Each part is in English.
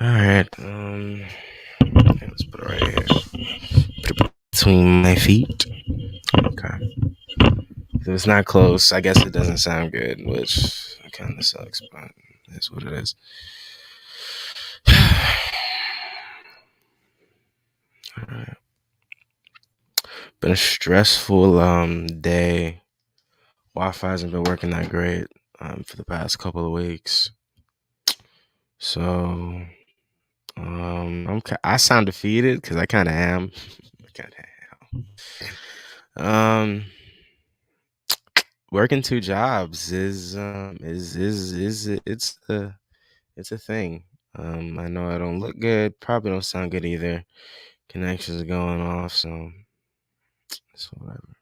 All right. Let's put it right here. Put it between my feet. Okay. If it's not close, I guess it doesn't sound good, which kind of sucks, but that's what it is. All right. Been a stressful day. Wi-Fi hasn't been working that great for the past couple of weeks, so I sound defeated because I kind of am. Working two jobs is it's a thing. I know I don't look good, probably don't sound good either. Connections are going off, so it's whatever.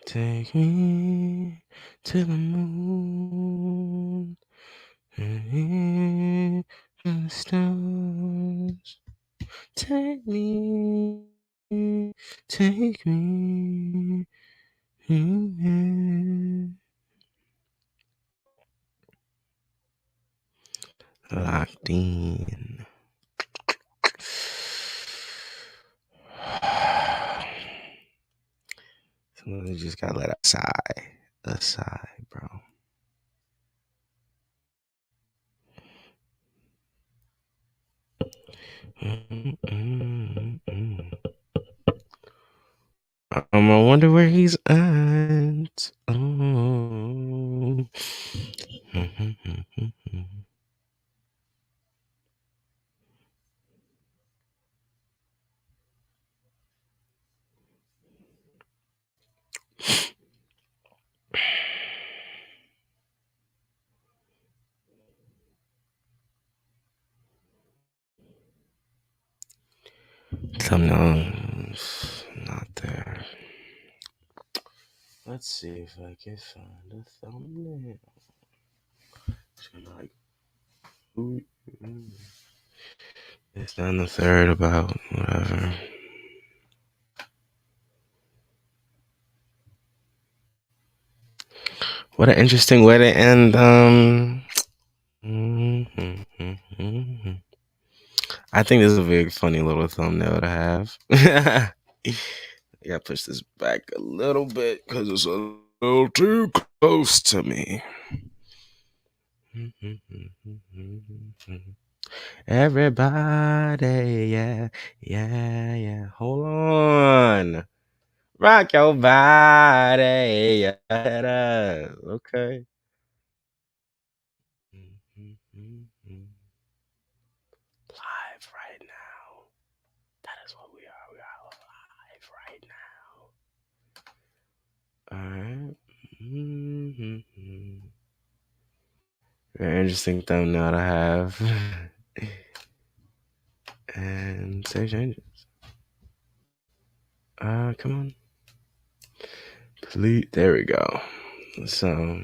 Take me to the moon and the stars. Take me, take me. Locked in. Sometimes you just gotta let a sigh, bro. I wonder where he's at. Oh. Thumbnails not there. Let's see if I can find a thumbnail. Just gonna like, ooh, it's down the third about whatever. What an interesting way to end. I think this is a very funny little thumbnail to have. Yeah, push this back a little bit because it's a little too close to me. Everybody, yeah. Hold on. Rock your body. Yeah. Okay. Live right now. That is what we are. We are live right now. Alright. Very interesting thumbnail to have. And save changes. Come on. Please. There we go. So.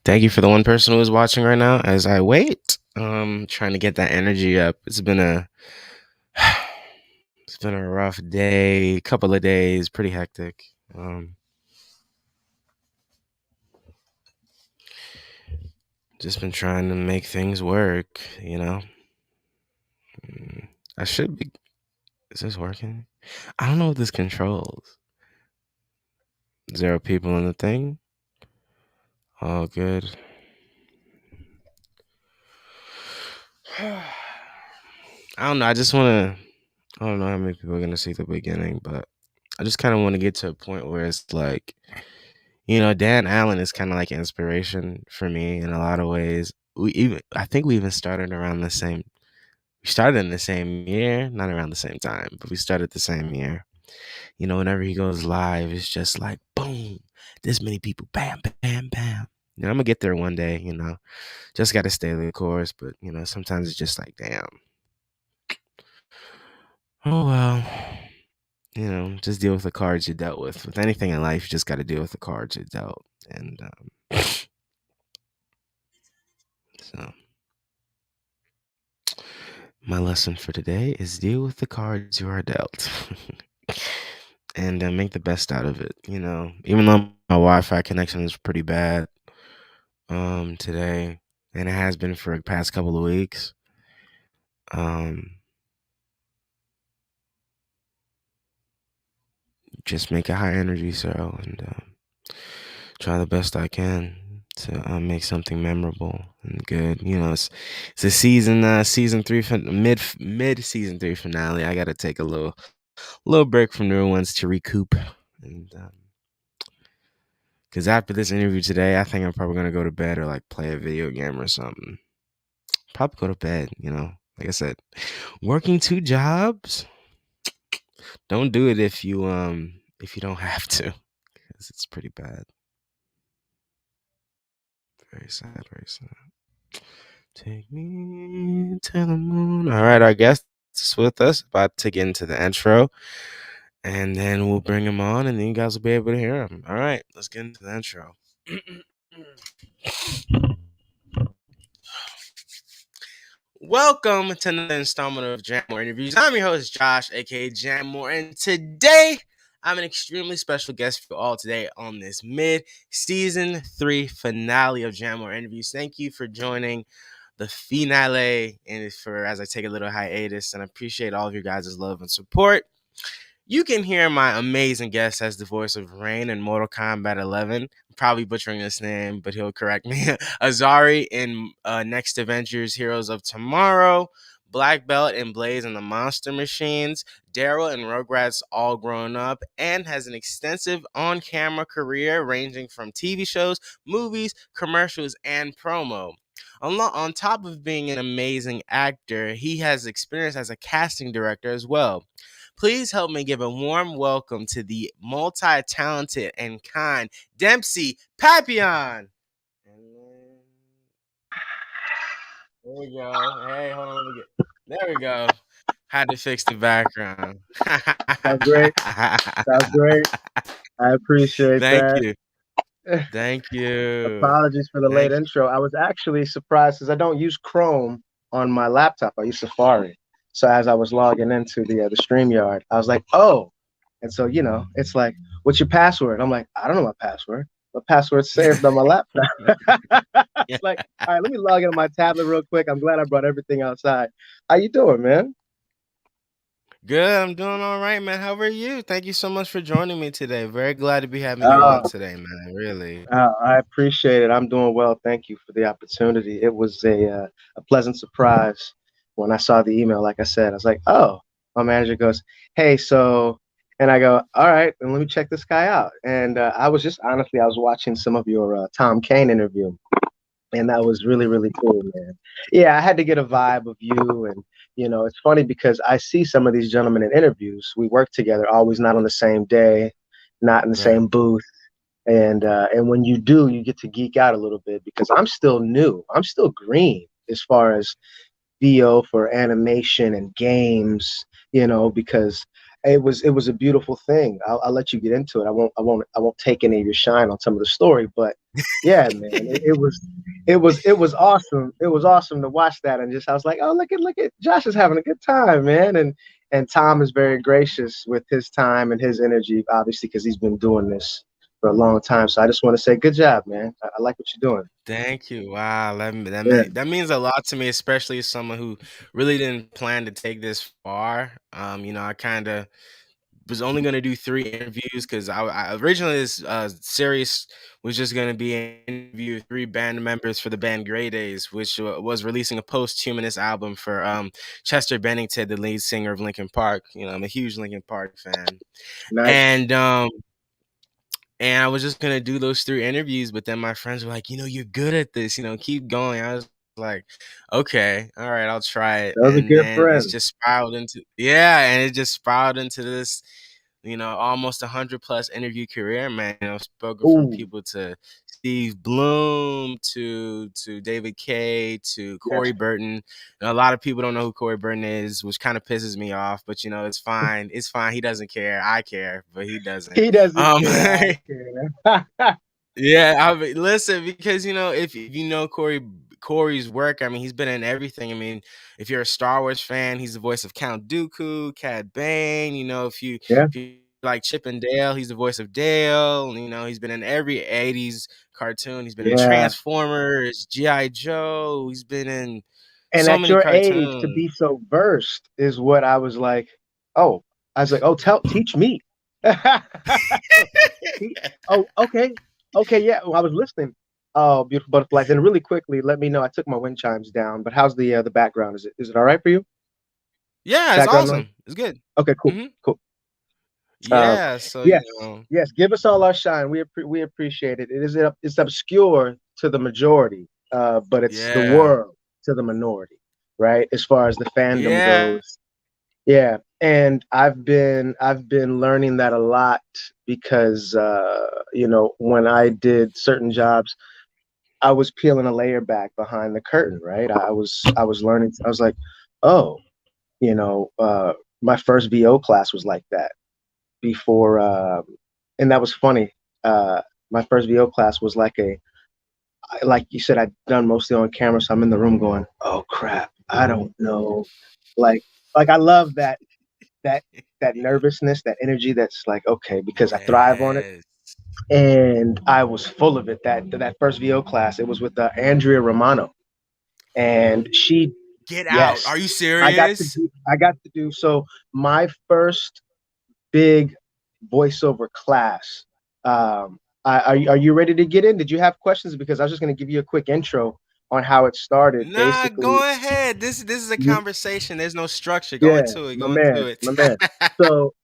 Thank you for the one person who is watching right now as I wait. Trying to get that energy up. It's been a rough day, couple of days, pretty hectic. Just been trying to make things work, you know. I should be Is this working? I don't know what this controls. 0 people in the thing. All good. I don't know. I just want to. I don't know how many people are gonna see the beginning, but I just kind of want to get to a point where it's like, Dan Allen is kind of like inspiration for me in a lot of ways. I think we even started around the same. We started in the same year, not around the same time, but we started the same year. Whenever he goes live, it's just like boom, this many people, bam, bam, bam. I'm gonna get there one day. Just got to stay the course, but sometimes it's just like, damn. Oh well. Just deal with the cards you dealt with. With anything in life, you just got to deal with the cards you dealt. And so, my lesson for today is deal with the cards you are dealt, and make the best out of it. Even though my Wi-Fi connection is pretty bad today, and it has been for the past couple of weeks. Just make a high energy cell and try the best I can to make something memorable and good. It's a season 3 mid season 3 finale. I got to take a little break from the ones to recoup, and because after this interview today, I think I'm probably gonna go to bed or like play a video game or something. Probably go to bed. Like I said, working 2 jobs. Don't do it if you don't have to, because it's pretty bad. Very sad, very sad. Take me to the moon. All right, our guest is with us, about to get into the intro, and then we'll bring him on, and then you guys will be able to hear him. All right, let's get into the intro. Welcome to another installment of Jam More Interviews. I'm your host, Josh, aka Jam More, and today I'm an extremely special guest for you all today on this mid-season 3 finale of Jam More Interviews. Thank you for joining the finale and as I take a little hiatus, and I appreciate all of you guys' love and support. You can hear my amazing guest as the voice of Rain in Mortal Kombat 11. I'm probably butchering this name, but he'll correct me. Azari in Next Avengers Heroes of Tomorrow. Black Belt in Blaze and the Monster Machines. Daryl and Rugrats All Grown Up, and has an extensive on-camera career ranging from TV shows, movies, commercials, and promo. On top of being an amazing actor, he has experience as a casting director as well. Please help me give a warm welcome to the multi-talented and kind Dempsey Pappion. There we go. Hey, hold on. There we go. Had to fix the background. Sounds great. Sounds great. I appreciate Thank that. you. Thank you. Apologies for the late intro. I was actually surprised because I don't use Chrome on my laptop. I use Safari. So as I was logging into the StreamYard, I was like, oh. And so, it's like, what's your password? I'm like, I don't know my password. My password's saved on my laptop. It's like, all right, let me log into my tablet real quick. I'm glad I brought everything outside. How you doing, man? Good. I'm doing all right, man. How are you? Thank you so much for joining me today. Very glad to be having you on today, man. Really. I appreciate it. I'm doing well. Thank you for the opportunity. It was a pleasant surprise when I saw the email. Like I said, I was like, oh, my manager goes, hey, so, and I go, all right, and let me check this guy out. And I was just honestly, I was watching some of your Tom Kane interview, and that was really, really cool, man. Yeah, I had to get a vibe of you. And, it's funny because I see some of these gentlemen in interviews. We work together, always not on the same day, not in the same booth. And when you do, you get to geek out a little bit because I'm still new. I'm still green as far as VO for animation and games, because it was a beautiful thing. I'll let you get into it. I won't take any of your shine on some of the story, but yeah, man, it was awesome. It was awesome to watch that, and just I was like, oh, look at Josh is having a good time, man, and Tom is very gracious with his time and his energy, obviously, because he's been doing this for a long time. So I just want to say, good job, man. I like what you're doing. Thank you. Wow, Yeah, that means a lot to me, especially as someone who really didn't plan to take this far. I kind of was only going to do 3 interviews because I originally this series was just going to be an interview with 3 band members for the band Grey Days, which was releasing a posthumous album for Chester Bennington, the lead singer of Linkin Park. I'm a huge Linkin Park fan, nice. and I was just gonna do those 3 interviews, but then my friends were like, "You're good at this. Keep going." I was like, "Okay, all right, I'll try it." Those are And good then it's friends. just spiraled into and it just spiraled into this, almost 100+ interview career, man. Spoken from Ooh, people to Steve Bloom to David Kaye to yes. Corey Burton. A lot of people don't know who Corey Burton is, which kind of pisses me off. But it's fine. It's fine. He doesn't care. I care, but he doesn't. He doesn't Um, care. I care. yeah, listen, because if you know Corey's work, I mean, he's been in everything. I mean, if you're a Star Wars fan, he's the voice of Count Dooku, Cad Bane. Yeah, if you like Chip and Dale, he's the voice of Dale. He's been in every '80s cartoon. He's been in yeah. Transformers, GI Joe. He's been in And so at many your age, to cartoons. be so versed is what I was like. Oh, I was like, oh, teach me. So, oh, okay, okay, yeah. Well, I was listening. Oh, beautiful butterflies. And really quickly, let me know. I took my wind chimes down, but how's the background? Is it all right for you? Yeah, it's Background noise. awesome. It's good. Okay, cool, Hmm. cool. Uh, Yeah, so yes, yes. Give us all our shine. We appreciate it. It's obscure to the majority, but it's the yeah, world to the minority, right? As far as the fandom yeah. goes. Yeah, and I've been learning that a lot because when I did certain jobs, I was peeling a layer back behind the curtain, right? I was learning. I was like, oh, you know, uh, my first VO class was like that before, and that was funny. My first VO class was like you said, I'd done mostly on camera, so I'm in the room going, oh crap, I don't know, like I love that that nervousness, that energy that's like, okay, because I thrive on it. Yes. And I was full of it. That first VO class, it was with Andrea Romano. And she, Get out. yes, Are you serious? I got to do so my first big voiceover class. Are you ready to get in? Did you have questions? Because I was just going to give you a quick intro on how it started. Nah, Basically, go ahead. This is a you, conversation. There's no structure. Go yeah, into it. my Go into man, it. my man. So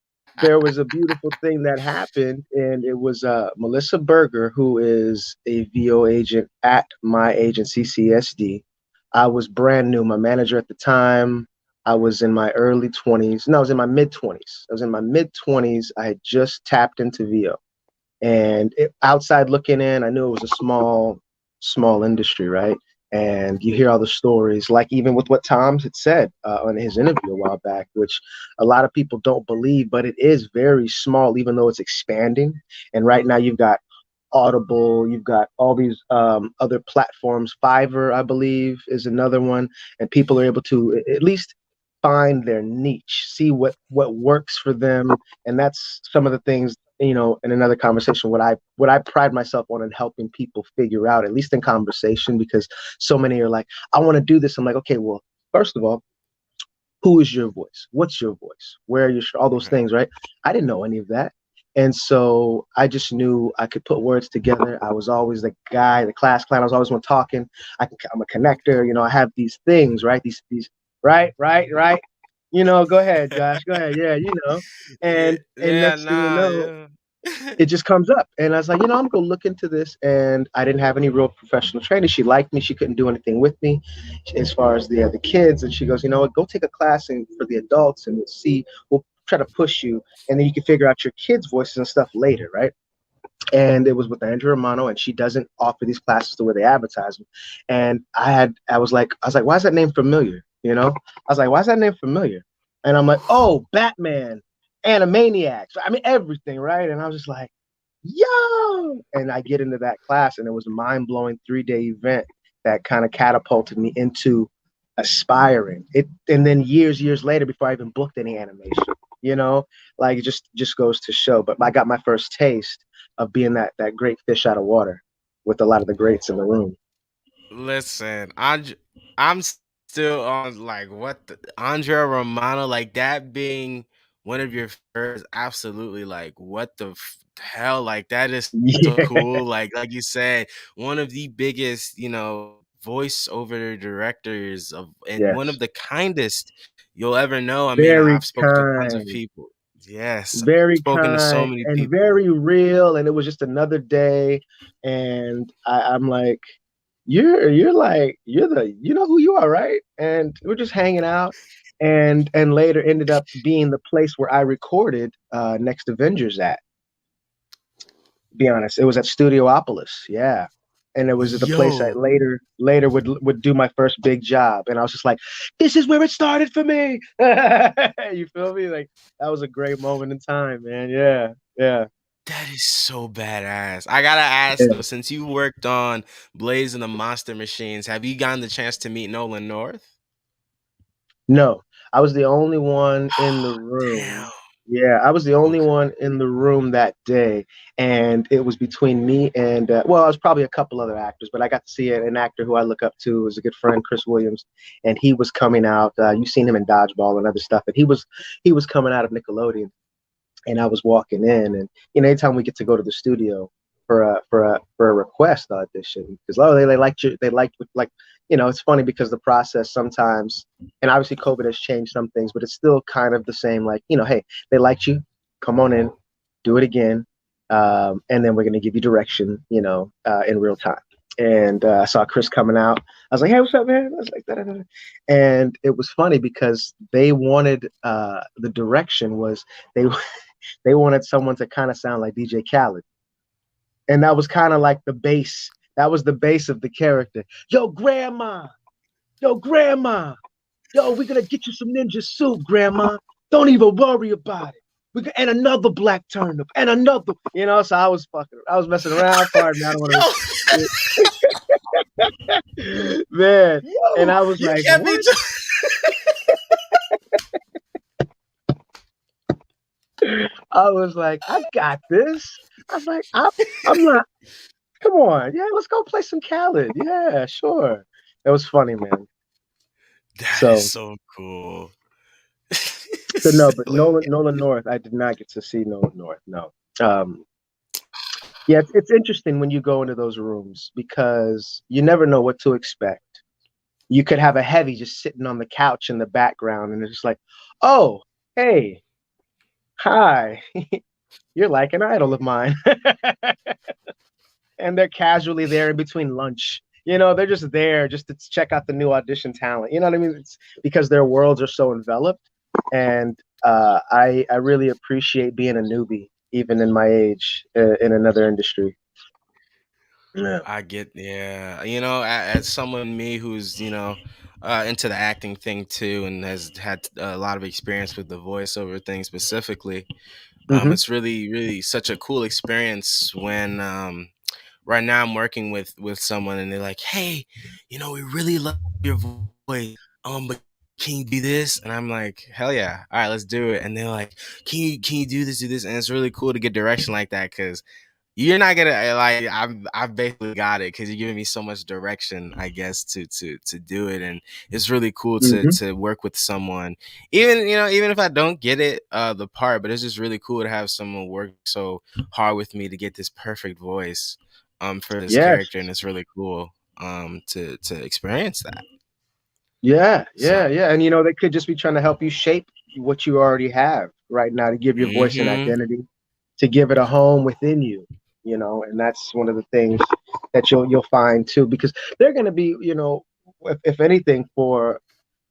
there was a beautiful thing that happened, and it was Melissa Berger, who is a VO agent at my agency, CSD. I was brand new. My manager at the time, I was in my early 20s. No, I was in my mid 20s. I was in my mid 20s. I had just tapped into VO. And outside looking in, I knew it was a small industry, right? And you hear all the stories, like even with what Tom had said on his interview a while back, which a lot of people don't believe, but it is very small, even though it's expanding. And right now you've got Audible, you've got all these other platforms. Fiverr, I believe, is another one, and people are able to at least find their niche, see what works for them, and that's some of the things, in another conversation. What I pride myself on in helping people figure out, at least in conversation, because so many are like, I want to do this. I'm like, okay, well, first of all, who is your voice? What's your voice? Where are your all those Right. things, right? I didn't know any of that. And so I just knew I could put words together. I was always the guy, the class clown. I was always one talking. I'm a connector. I have these things, right? These, right, right, right. Go ahead, Josh. Go ahead. Yeah, Yeah, And yeah, next thing you nah, know, yeah. it just comes up. And I was like, I'm gonna look into this. And I didn't have any real professional training. She liked me. She couldn't do anything with me as far as the kids. And she goes, you know what, go take a class for the adults, and we'll try to push you. And then you can figure out your kids' voices and stuff later, right? And it was with Andrew Romano, and she doesn't offer these classes the way they advertise them. And I was like, why is that name familiar? I was like, why is that name familiar? And I'm like, oh, Batman, Animaniacs. I mean, everything, right? And I was just like, yo, and I get into that class, and it was a mind-blowing 3-day event that kind of catapulted me into aspiring it. And then years later, before I even booked any animation, like it just goes to show. But I got my first taste. of being that great fish out of water with a lot of the greats in the room. Listen, I'm still on like what the Andrea Romano, like that being one of your first, absolutely like what the hell, like that is so Yeah, cool. Like you said, one of the biggest, voiceover directors of and one yes, of the kindest you'll ever know. I mean, very I've spoken to tons of kind. people. Yes, I've Very spoken to so kind many and people. very real. And it was just another day. And I'm like, you're like, you're the, you know who you are, right? And we're just hanging out. And later ended up being the place where I recorded next Avengers at. Be honest, it was at Studiopolis, yeah. And it was at the place that Yo, later would do my first big job. And I was just like, this is where it started for me. You feel me? Like that was a great moment in time, man. Yeah, yeah. that is so badass. I gotta ask Yeah. though, since you worked on Blaze and the Monster Machines, have you gotten the chance to meet Nolan North? No, I was the only one in the Damn. room. Yeah, I was the only Okay. one in the room that day, and it was between me and well, I was probably a couple other actors, but I got to see an actor who I look up to, is a good friend, Chris Williams, and he was coming out. You've seen him in Dodgeball and other stuff, and he was coming out of Nickelodeon, and I was walking in, and anytime we get to go to the studio for a request audition, because they liked you, they liked like it's funny because the process sometimes, and obviously COVID has changed some things, but it's still kind of the same. Like hey, they liked you, come on in, do it again, and then we're gonna give you direction, in real time. And I saw Chris coming out. I was like, "Hey, what's up, man?" I was like, da, da, da. And it was funny because they wanted the direction was they they wanted someone to kind of sound like DJ Khaled. And that was kind of like the base. That was the base of the character. Yo, grandma. Yo, grandma. Yo, we're gonna get you some ninja soup, grandma. Don't even worry about it. And another black turnip and another, So I was messing around. Pardon me, I don't want Yo, to, man. And yo, I was you like, can't be. what? I was like, I got this. I was like, I'm not. Come on, yeah, let's go play some Khaled. Yeah, sure. It was funny, man. That is So, so cool. so no, but Look, Nolan North, I did not get to see Nolan North. No. Um, yeah, it's interesting when you go into those rooms because you never know what to expect. You could have a heavy just sitting on the couch in the background, and it's just like, oh, hey, hi, you're like an idol of mine. And they're casually there in between lunch. They're just there just to check out the new audition talent. You know what I mean? It's because their worlds are so enveloped, and I really appreciate being a newbie, even in my age, in another industry. Yeah. I get, yeah. As someone me who's into the acting thing too, and has had a lot of experience with the voiceover thing specifically. Hmm. It's really, really such a cool experience when right now I'm working with someone and they're like, "Hey, we really love your voice. But can you do this?" And I'm like, "Hell yeah! All right, let's do it." And they're like, "Can you do this?" And it's really cool to get direction like that because you're not gonna like I've basically got it because you're giving me so much direction, I guess, to do it, and it's really cool Hmm. to work with someone, even if I don't get it the part, but it's just really cool to have someone work so hard with me to get this perfect voice for this Yes. character, and it's really cool to experience that. Yeah. So, Yeah. Yeah. And they could just be trying to help you shape what you already have right now to give your voice an hmm identity, to give it a home within you. And that's one of the things that you'll find too, because they're going to be, if anything, for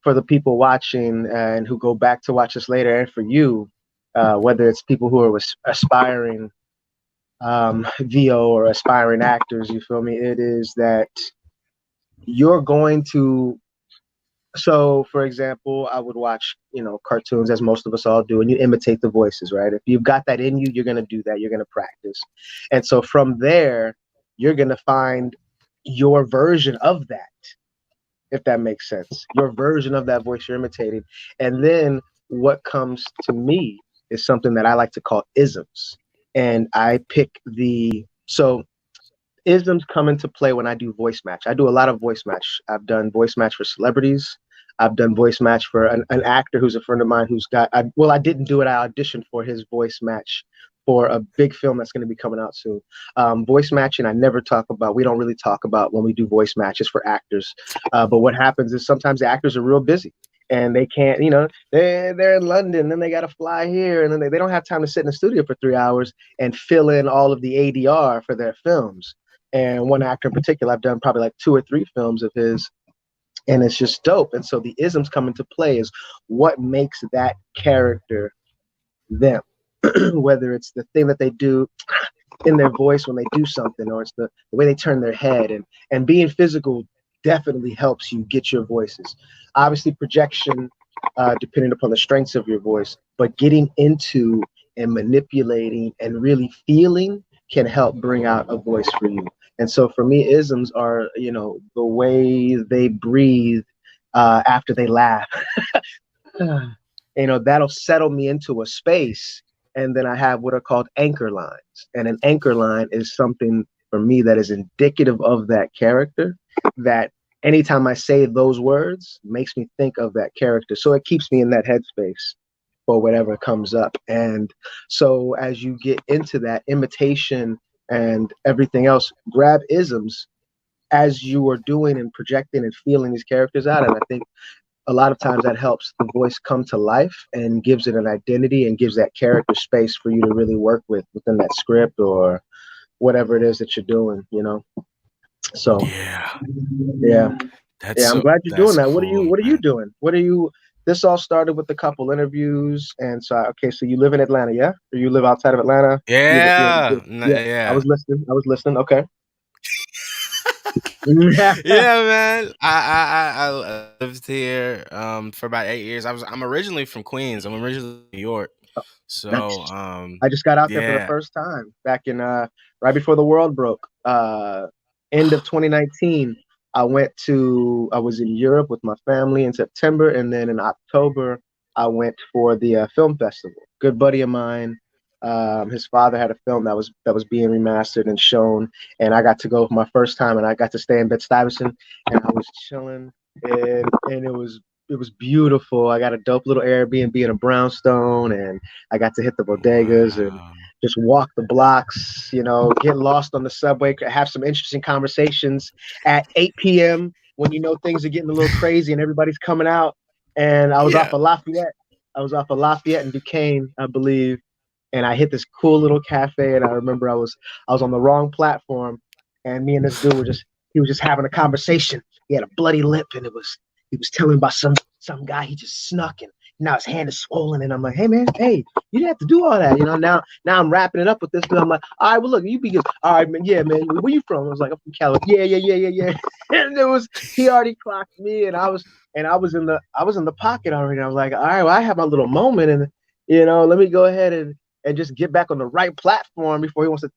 the people watching and who go back to watch this later, and for you, whether it's people who are aspiring VO or aspiring actors, you feel me? It is that you're going to. So, for example, I would watch, cartoons as most of us all do, and you imitate the voices, right? If you've got that in you, you're going to do that. You're going to practice. And so from there, you're going to find your version of that, if that makes sense. Your version of that voice you're imitating. And then what comes to me is something that I like to call isms. and I pick so isms come into play when I do voice match. I do a lot of voice match. I've done voice match for celebrities. I've done voice match for an actor who's a friend of mine who's I didn't do it. I auditioned for his voice match for a big film that's going to be coming out soon. Voice matching, I never talk about. We don't really talk about when we do voice matches for actors. But what happens is sometimes the actors are real busy and they can't, they're in London, then they got to fly here, and then they don't have time to sit in the studio for 3 hours and fill in all of the ADR for their films. And one actor in particular, I've done probably like 2 or 3 films of his, and it's just dope. And so the isms come into play is what makes that character them, whether it's the thing that they do in their voice when they do something, or it's the way they turn their head. And being physical definitely helps you get your voices. Obviously, projection, depending upon the strengths of your voice, but getting into and manipulating and really feeling can help bring out a voice for you. And so for me, isms are, the way they breathe after they laugh. That'll settle me into a space. And then I have what are called anchor lines. And an anchor line is something for me that is indicative of that character, that anytime I say those words makes me think of that character. So it keeps me in that headspace for whatever comes up. And so as you get into that imitation and everything else, grab isms as you are doing and projecting and feeling these characters out. And I think a lot of times that helps the voice come to life and gives it an identity and gives that character space for you to really work with within that script or whatever it is that you're doing, So Yeah, yeah. I'm glad you're doing that's that. cool, What are you man. doing? This all started with a couple interviews, and so okay, so you live in Atlanta, yeah? Or you live outside of Atlanta? Yeah, Yeah. I yeah. was listening. Okay. Yeah, man. I lived here for about 8 years. I'm originally from Queens. I'm originally from New York. So Nice. I just got out there for the yeah. first time back in right before the world broke. End of 2019. I was in Europe with my family in September, and then in October I went for the film festival. Good buddy of mine, his father had a film that was being remastered and shown, and I got to go for my first time, and I got to stay in Bed-Stuy, and I was chilling, and it was beautiful. I got a dope little Airbnb in a brownstone, and I got to hit the bodegas and Wow. just walk the blocks, get lost on the subway, have some interesting conversations at 8 p.m. when things are getting a little crazy and everybody's coming out. And I was off Yeah. of Lafayette. I was off of Lafayette and Duquesne, I believe. And I hit this cool little cafe, and I remember I was on the wrong platform, and me and this dude he was just having a conversation. He had a bloody lip, and he was telling about some guy he just snuck, and now his hand is swollen, and I'm like, hey man, hey, you didn't have to do all that, Now I'm wrapping it up with this, but I'm like, all right, well look, you be good. All right, man, yeah, man, where you from? I was like, I'm from California. Yeah. And he already clocked me, and I was in the pocket already. I was like, all right, well, I have my little moment, and let me go ahead and just get back on the right platform before he wants to,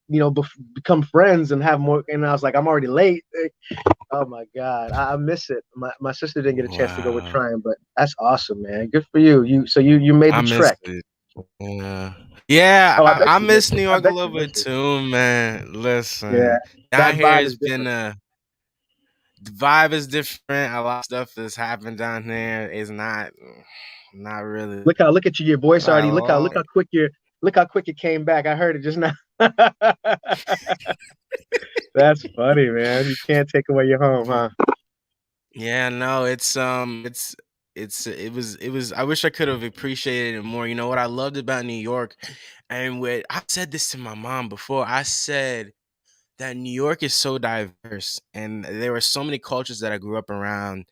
become friends and have more. And I was like, I'm already late. Oh my God, I miss it. My sister didn't get a chance to go with Wow. trying, but that's awesome, man. Good for you. You made I the miss trek. it. Yeah. Yeah, Oh, I bet I you miss miss it. New I York a bet little you miss bit it. too, man. Yeah, Listen, that down here vibe has is been different. the vibe is different. A lot of stuff that's happened down there is not really Look at you, your voice what I already. Look like. how quick it came back. I heard it just now. That's funny, man. You can't take away your home, huh? Yeah, no, it was I wish I could have appreciated it more. You know what I loved about New York, and what I said this to my mom before. I said that New York is so diverse, and there were so many cultures that I grew up around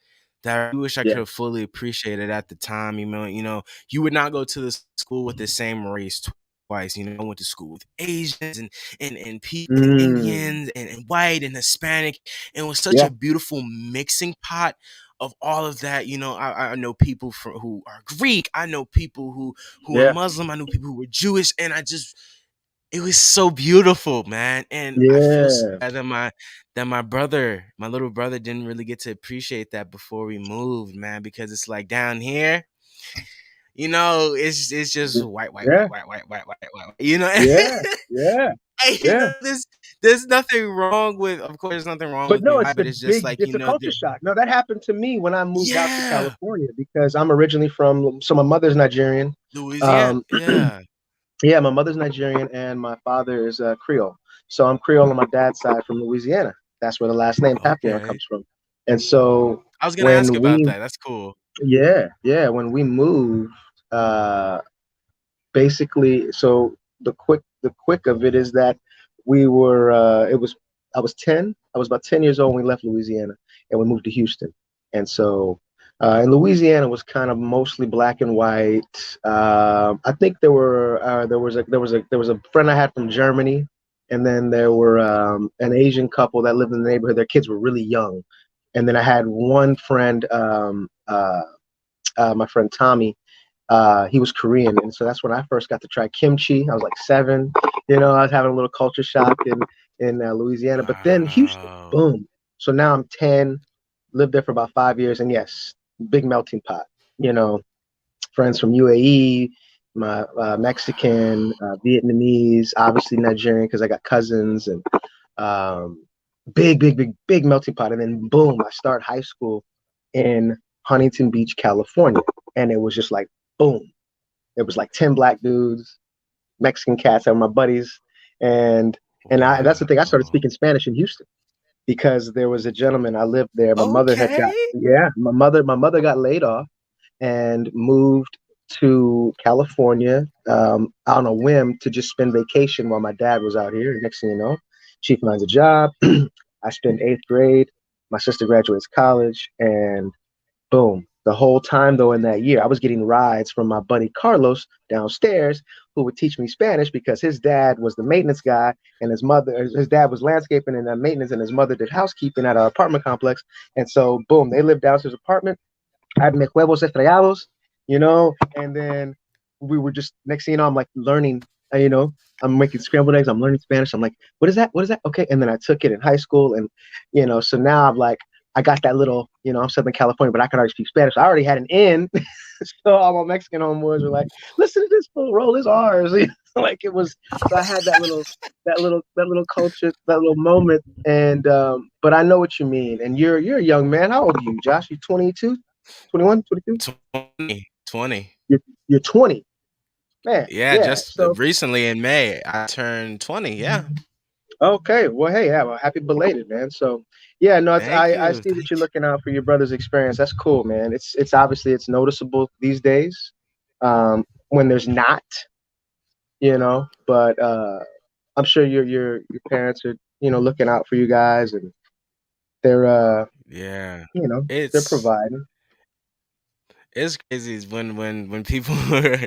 that I wish I Yeah. could have fully appreciated at the time. You would not go to the school with the same race twice. I went to school with Asians and Mm, Indians and white and Hispanic, and it was such yeah. a beautiful mixing pot of all of that. I know people who are Greek. I know people who are Yeah. Muslim. I know people who were Jewish, and it was so beautiful, man. And I feel Yeah. sad that my little brother didn't really get to appreciate that before we moved, man, because it's like down here, it's just white, white, Yeah. white, white, white, white, white, white, white. Yeah. Yeah, Hey, yeah. there's nothing wrong with, of course, there's nothing wrong But with no, being it's white, but the it's just big, like, it's a culture there, shock. No, that happened to me when I moved out to yeah, California because I'm originally from, so my mother's Nigerian. Louisiana, Um, yeah, yeah, my mother's Nigerian and my father is Creole. So I'm Creole on my dad's side from Louisiana. That's where the last name Pappion okay. comes from. And so I was gonna ask when about we, that. That's cool. yeah, when we moved, uh, basically, so the quick of it is that we were, it was, I was about 10 years old when we left Louisiana and we moved to Houston. And so, in Louisiana was kind of mostly black and white. I think there was a friend I had from Germany, and then there were an Asian couple that lived in the neighborhood. Their kids were really young, and then I had one friend, my friend Tommy. He was Korean, and so that's when I first got to try kimchi. I was like 7. I was having a little culture shock in Louisiana, but then Houston, Wow. boom. So now I'm 10, lived there for about 5 years, and yes, big melting pot. You know, friends from UAE, my Mexican, Vietnamese, obviously Nigerian because I got cousins, and um, big melting pot. And then boom, I start high school in Huntington Beach, California, and it was just like boom. It was like 10 black dudes, Mexican cats that were my buddies, and I that's the thing. I started Wow. speaking Spanish in Houston because there was a gentleman I lived there. My mother had got Okay. yeah, my mother got laid off and moved to California on a whim to just spend vacation while my dad was out here. Next thing you know, she finds a job. I spend eighth grade. My sister graduates college, and boom. The whole time, though, in that year, I was getting rides from my buddy Carlos downstairs, who would teach me Spanish because his dad was the maintenance guy, and his dad was landscaping and maintenance, and his mother did housekeeping at our apartment complex. And so, boom, they lived downstairs apartment. I had Mk11 estrellados, and then we were just next thing you know, I'm like learning, I'm making scrambled eggs, I'm learning Spanish. I'm like, what is that? What is that? Okay. And then I took it in high school, and so now I'm like, I got that little, I'm Southern California, but I can already speak Spanish. I already had an in. So all my Mexican homeboys were like, listen to this full roll is ours. Like it was, so I had that little culture, that little moment. And but I know what you mean. And you're a young man. How old are you, Josh? You 22, 21, 22? 20, 20. You're 20. Man, Yeah, yeah. just So recently in May, I turned 20. Yeah. okay, well, hey, yeah, well, happy belated, man. So yeah, no, Thank I you. see that you're looking out for your brother's experience. That's cool, man. It's obviously it's noticeable these days, when there's not, but I'm sure your parents are, looking out for you guys, and they're Yeah. you know, they're It's providing. it's crazy is when people are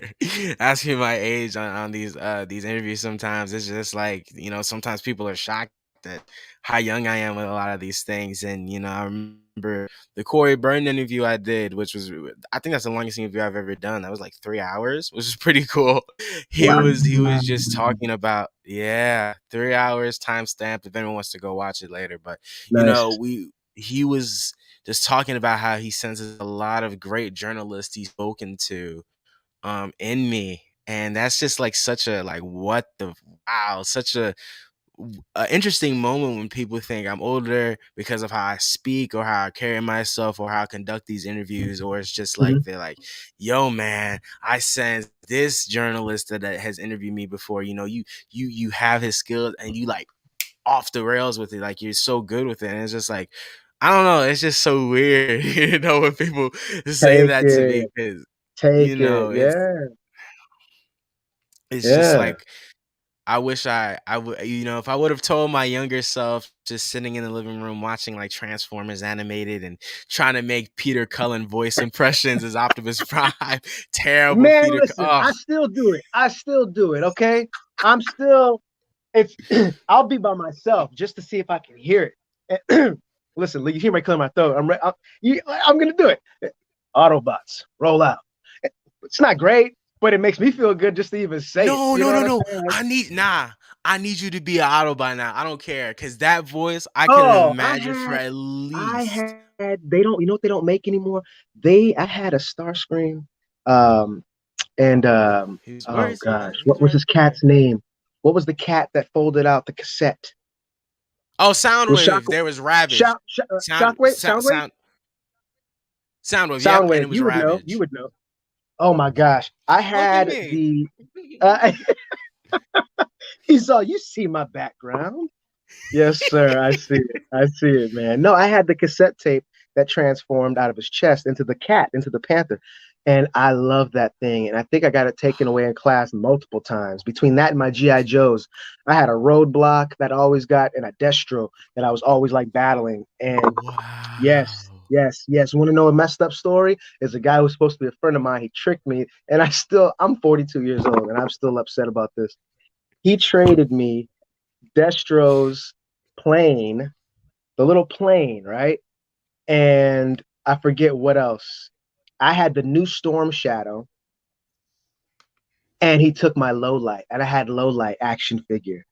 asking my age on these interviews. Sometimes it's just like, sometimes people are shocked at how young I am with a lot of these things. And I remember the Corey Burton interview I did, which was, I think that's the longest interview I've ever done. That was like 3 hours, which is pretty cool. he Wow. was he was just talking about, yeah, 3 hours time stamped if anyone wants to go watch it later. But Nice. we he was just talking about how he senses a lot of great journalists he's spoken to in me. And that's just like such a, like, what the, wow, such a interesting moment when people think I'm older because of how I speak or how I carry myself or how I conduct these interviews, or it's just like Hmm. they're like, yo man, I sense this journalist that has interviewed me before, you have his skills and you like off the rails with it. Like you're so good with it. And it's just like, I don't know. It's just so weird, when people say Take that to me, it. because Take it. it's Yeah. just Yeah. like, I wish I would, if I would have told my younger self, just sitting in the living room watching like Transformers animated and trying to make Peter Cullen voice impressions as Optimus Prime, terrible Man, Peter. listen, Oh I still do it. I still do it. Okay. I'm still, it's, I'll be by myself just to see if I can hear it. Listen, you hear me clear my throat. I'm going to do it. Autobots, roll out. It's not great, but it makes me feel good just to even say it. no, You no, know no, what I'm no! saying? Like, I need you to be an auto by now. I don't care, because that voice I can oh, imagine for at least. they don't, what they don't make anymore? I had a Starscream, um, and Where oh is he at? gosh, He's what was right his there. cat's name? What was the cat that folded out the cassette? Oh, It was Shock, Soundwave. There was Ravage. Shockwave, Soundwave, Soundwave. Yep, and Soundwave. it was You would know. You Ravage. would know. Oh my gosh, I Look at had me. the. Uh, he saw you see my background. Yes, sir. I see it. I see it, man. No, I had the cassette tape that transformed out of his chest into the cat, into the panther. And I love that thing. And I think I got it taken away in class multiple times. Between that and my G.I. Joes, I had a roadblock that I always got and a Destro that I was always like battling. And yes, Wow. yes, yes. Want to know a messed up story? Is a guy who's supposed to be a friend of mine. He tricked me. And I'm 42 years old and I'm still upset about this. He traded me Destro's plane, the little plane, right? And I forget what else. I had the new Storm Shadow, and he took my low light, and I had low light action figure.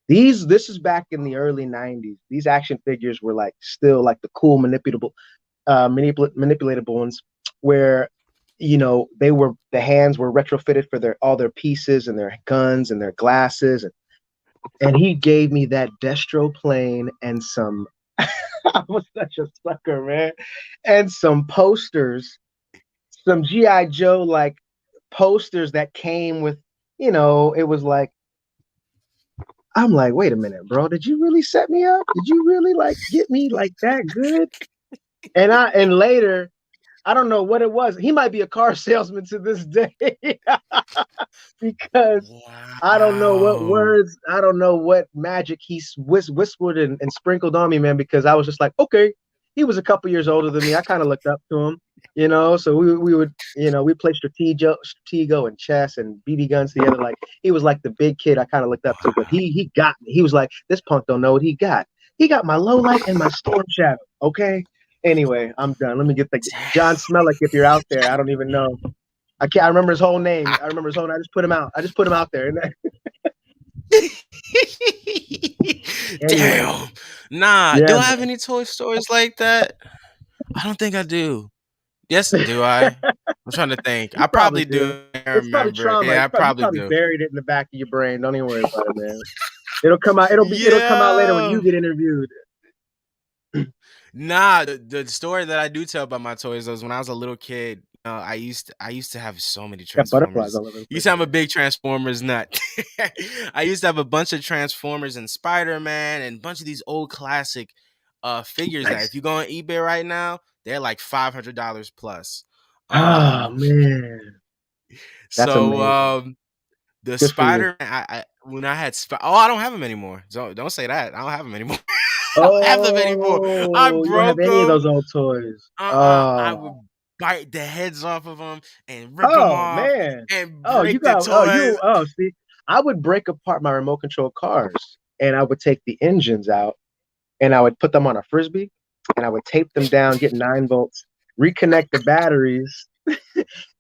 This is back in the early '90s. These action figures were like still like the cool manipulatable ones, where the hands were retrofitted for their all their pieces and their guns and their glasses, and he gave me that Destro plane and some. I was such a sucker, man, and some posters, some GI Joe like posters that came with, it was like, I'm like, wait a minute, bro, did you really set me up? Did you really like get me like that good? And later, I don't know what it was. He might be a car salesman to this day because I don't know what Wow. words, I don't know what magic he whispered and sprinkled on me, man, because I was just like, okay. He was a couple years older than me. I kind of looked up to him, so we would, we played Stratego and chess and BB guns together. Like he was like the big kid I kind of looked up to, but he got me. He was like, this punk don't know what he got. He got my low light and my storm shadow. Okay. Anyway, I'm done. Let me get the John Smellick if you're out there. I don't even know. I can't. I remember his whole name. I remember his whole name. I just put him out. I just put him out there. Anyway, Damn. Nah, yeah, do I have man. any Toy Stories like that? I don't think I do. Yes, do I? I'm trying to think. You I probably probably do. do. I It's probably remember. trauma. Yeah, I You probably probably do. buried it in the back of your brain. Don't even worry about it, man. It'll come out. It'll come out later when Yeah. you get interviewed. Nah, the story that I do tell about my toys was when I was a little kid. I used to have so many Got butterflies Transformers. all over the Used place. to have a big Transformers nut. I used to have a bunch of Transformers and Spider-Man and a bunch of these old classic figures that if Nice. you go on eBay right now, they're like $500 plus. Oh Um man, that's so amazing. the Good for you. Spider I when I had I don't have them anymore. Don't say that. I don't have them anymore. I don't have them anymore. I Oh, you don't have broke any of them. those old toys. I Oh, would bite the heads off of them and rip them oh off man. and Oh, you break the got. Oh, you. toys. Oh, see, I would break apart my remote control cars, and I would take the engines out, and I would put them on a frisbee, and I would tape them down, get 9 volts, reconnect the batteries,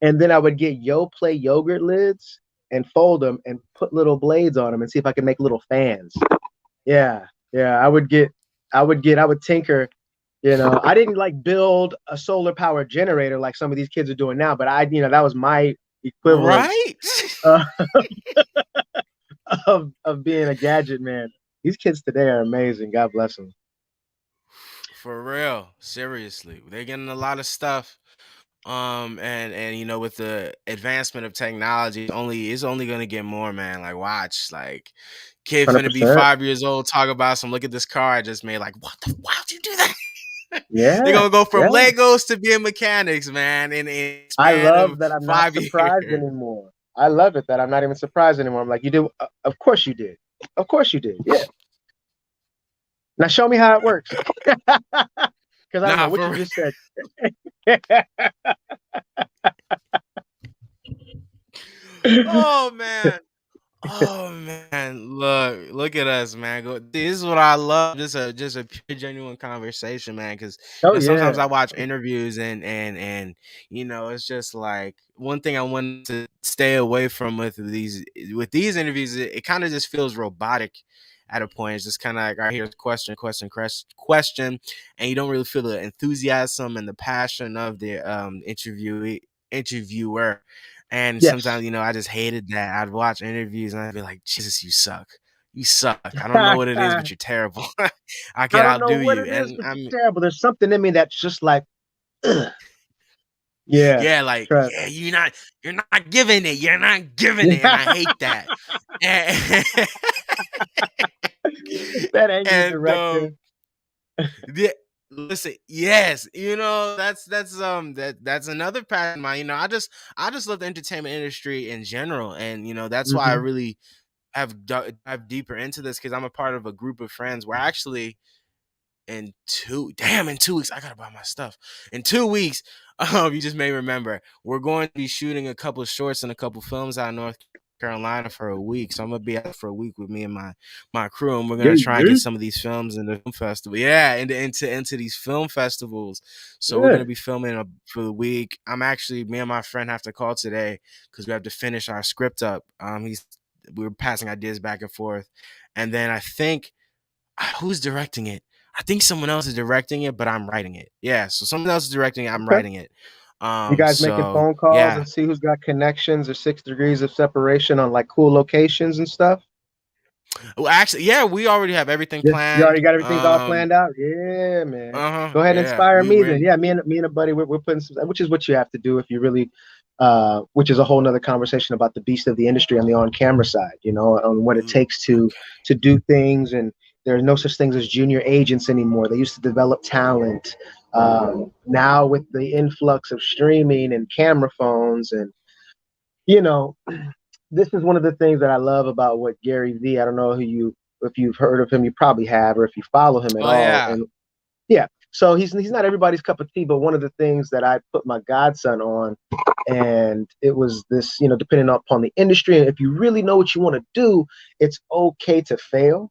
and then I would get Play yogurt lids and fold them and put little blades on them and see if I could make little fans. Yeah, yeah. I would tinker. I didn't like build a solar power generator like some of these kids are doing now, but that was my equivalent Right? uh, of being a gadget man. These kids today are amazing. God bless them. For real. Seriously. They're getting a lot of stuff. And with the advancement of technology, it's only gonna get more, man. Like watch, like kid finna be 100%. 5 years old, talk about some look at this car I just made, like, why'd you do that? They're Yeah, gonna go from yeah. Legos to being mechanics, man, in a I span love of that I'm not 5 years. surprised anymore. I love it that I'm not even surprised anymore. I'm like, you did. Of course you did. Of course you did. Yeah. Now show me how it works. Because I don't know Nah, what for you real. just said. Oh man. Oh man, look at us, man. This is what I love. Just a pure genuine conversation, man. Because Oh sometimes yeah. I watch interviews and it's just like one thing I want to stay away from with these interviews. It kind of just feels robotic at a point. It's just kind of like, all right, here's question, and you don't really feel the enthusiasm and the passion of the interviewer. And Yes. sometimes, I just hated that. I'd watch interviews and I'd be like, Jesus, you suck. You suck. I don't know what it is, but you're terrible. I I can don't know outdo what you. it is, And but you're I'm terrible. There's something in me that's just like, ugh. Yeah, Yeah, like, trust. yeah, you're not giving it. You're not giving it. And I hate that. And, That angry and director. yeah, listen, yes, that's another passion of mine. I just love the entertainment industry in general. And that's why I Hmm. really have dive deeper into this, because I'm a part of a group of friends where actually in 2 weeks I gotta buy my stuff. In 2 weeks, you just may remember, we're going to be shooting a couple of shorts and a couple of films out in North Carolina for a week. So I'm gonna be out for a week with me and my crew, and we're Yeah, gonna try and yeah. get some of these films in the film festival. Yeah, into these film festivals. So we're gonna Good. be filming for the week. Me and my friend have to call today because we have to finish our script up. We're passing ideas back and forth, and then I think who's directing it? I think someone else is directing it, but I'm writing it. Yeah, so someone else is directing it, I'm Okay. writing it. You guys making So phone calls yeah. and see who's got connections or 6 degrees of separation on like cool locations and stuff? Well, actually, yeah, we already have everything Just you already planned. got everything all planned out? Yeah, man. Go ahead and Yeah, inspire we me then. ready. Yeah, me and a buddy, we're putting some, which is what you have to do if you really, which is a whole nother conversation about the beast of the industry on the on-camera side, on what it takes to Okay. do things. And there are no such things as junior agents anymore. They used to develop talent. Now with the influx of streaming and camera phones and you know, this is one of the things that I love about what Gary Vee. I don't know if you've heard of him, you probably have, or if you follow him at Oh all. yeah. And yeah, so he's not everybody's cup of tea, but one of the things that I put my godson on, and it was this, depending upon the industry, and if you really know what you want to do, it's okay to fail.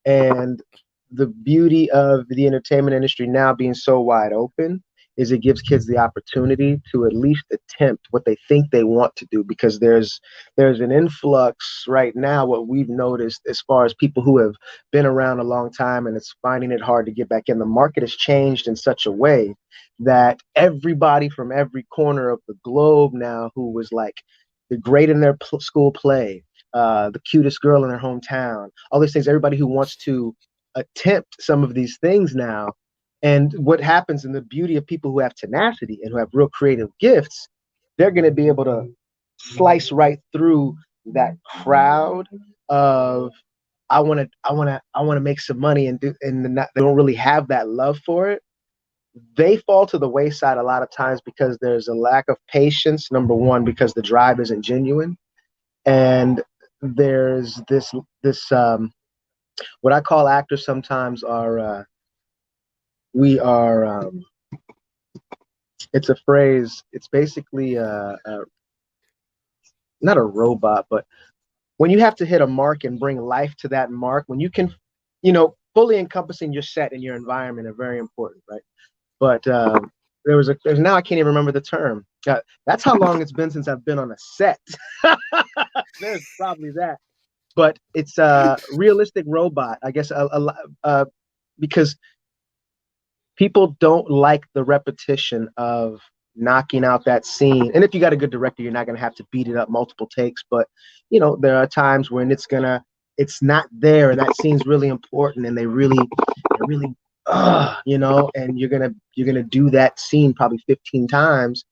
And the beauty of the entertainment industry now being so wide open is it gives kids the opportunity to at least attempt what they think they want to do, because there's an influx right now, what we've noticed as far as people who have been around a long time and it's finding it hard to get back in. The market has changed in such a way that everybody from every corner of the globe now who was like the great in their school play, the cutest girl in their hometown, all these things, everybody who wants to attempt some of these things now. And what happens in the beauty of people who have tenacity and who have real creative gifts, they're going to be able to slice right through that crowd of I want to make some money and they don't really have that love for it. They fall to the wayside a lot of times because there's a lack of patience. Number one, because the drive isn't genuine, and there's this what I call actors sometimes are we are it's a phrase. It's basically not a robot, but when you have to hit a mark and bring life to that mark, when you can, fully encompassing your set and your environment are very important, right? But there's now I can't even remember the term. That's how long it's been since I've been on a set. There's probably that, but it's a realistic robot, I guess, because people don't like the repetition of knocking out that scene. And if you got a good director, you're not going to have to beat it up multiple takes. But there are times when it's not there, and that scene's really important, and they really, and you're gonna do that scene probably 15 times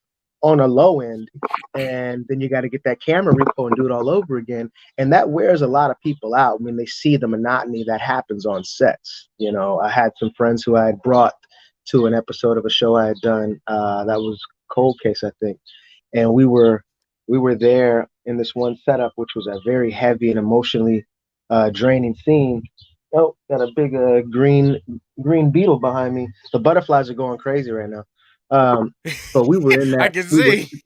on a low end, and then you got to get that camera repo and do it all over again, and that wears a lot of people out when they see the monotony that happens on sets. I had some friends who I had brought to an episode of a show I had done, that was Cold Case, I think, and we were there in this one setup, which was a very heavy and emotionally draining scene. Oh, got a big green beetle behind me. The butterflies are going crazy right now. Um, but we were in I that. can We were see.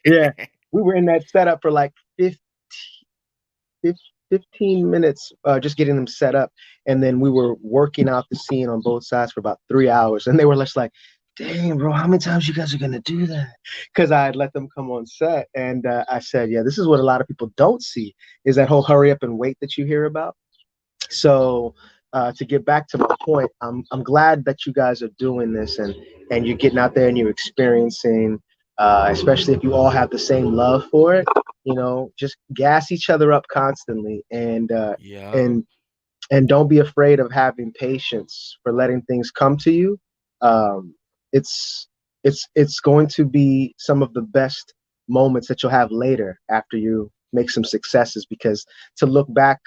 yeah, we were in that setup for like 15 minutes, just getting them set up, and then we were working out the scene on both sides for about 3 hours, and they were just like, "Dang, bro, how many times you guys are gonna do that?" Because I had let them come on set, and I said, "Yeah, this is what a lot of people don't see is that whole hurry up and wait that you hear about." So to get back to my point, I'm glad that you guys are doing this and you're getting out there and you're experiencing. especially if you all have the same love for it. Just gas each other up constantly, Yeah. and and don't be afraid of having patience for letting things come to you. Um, it's it's going to be some of the best moments that you'll have later after you make some successes, because to look back,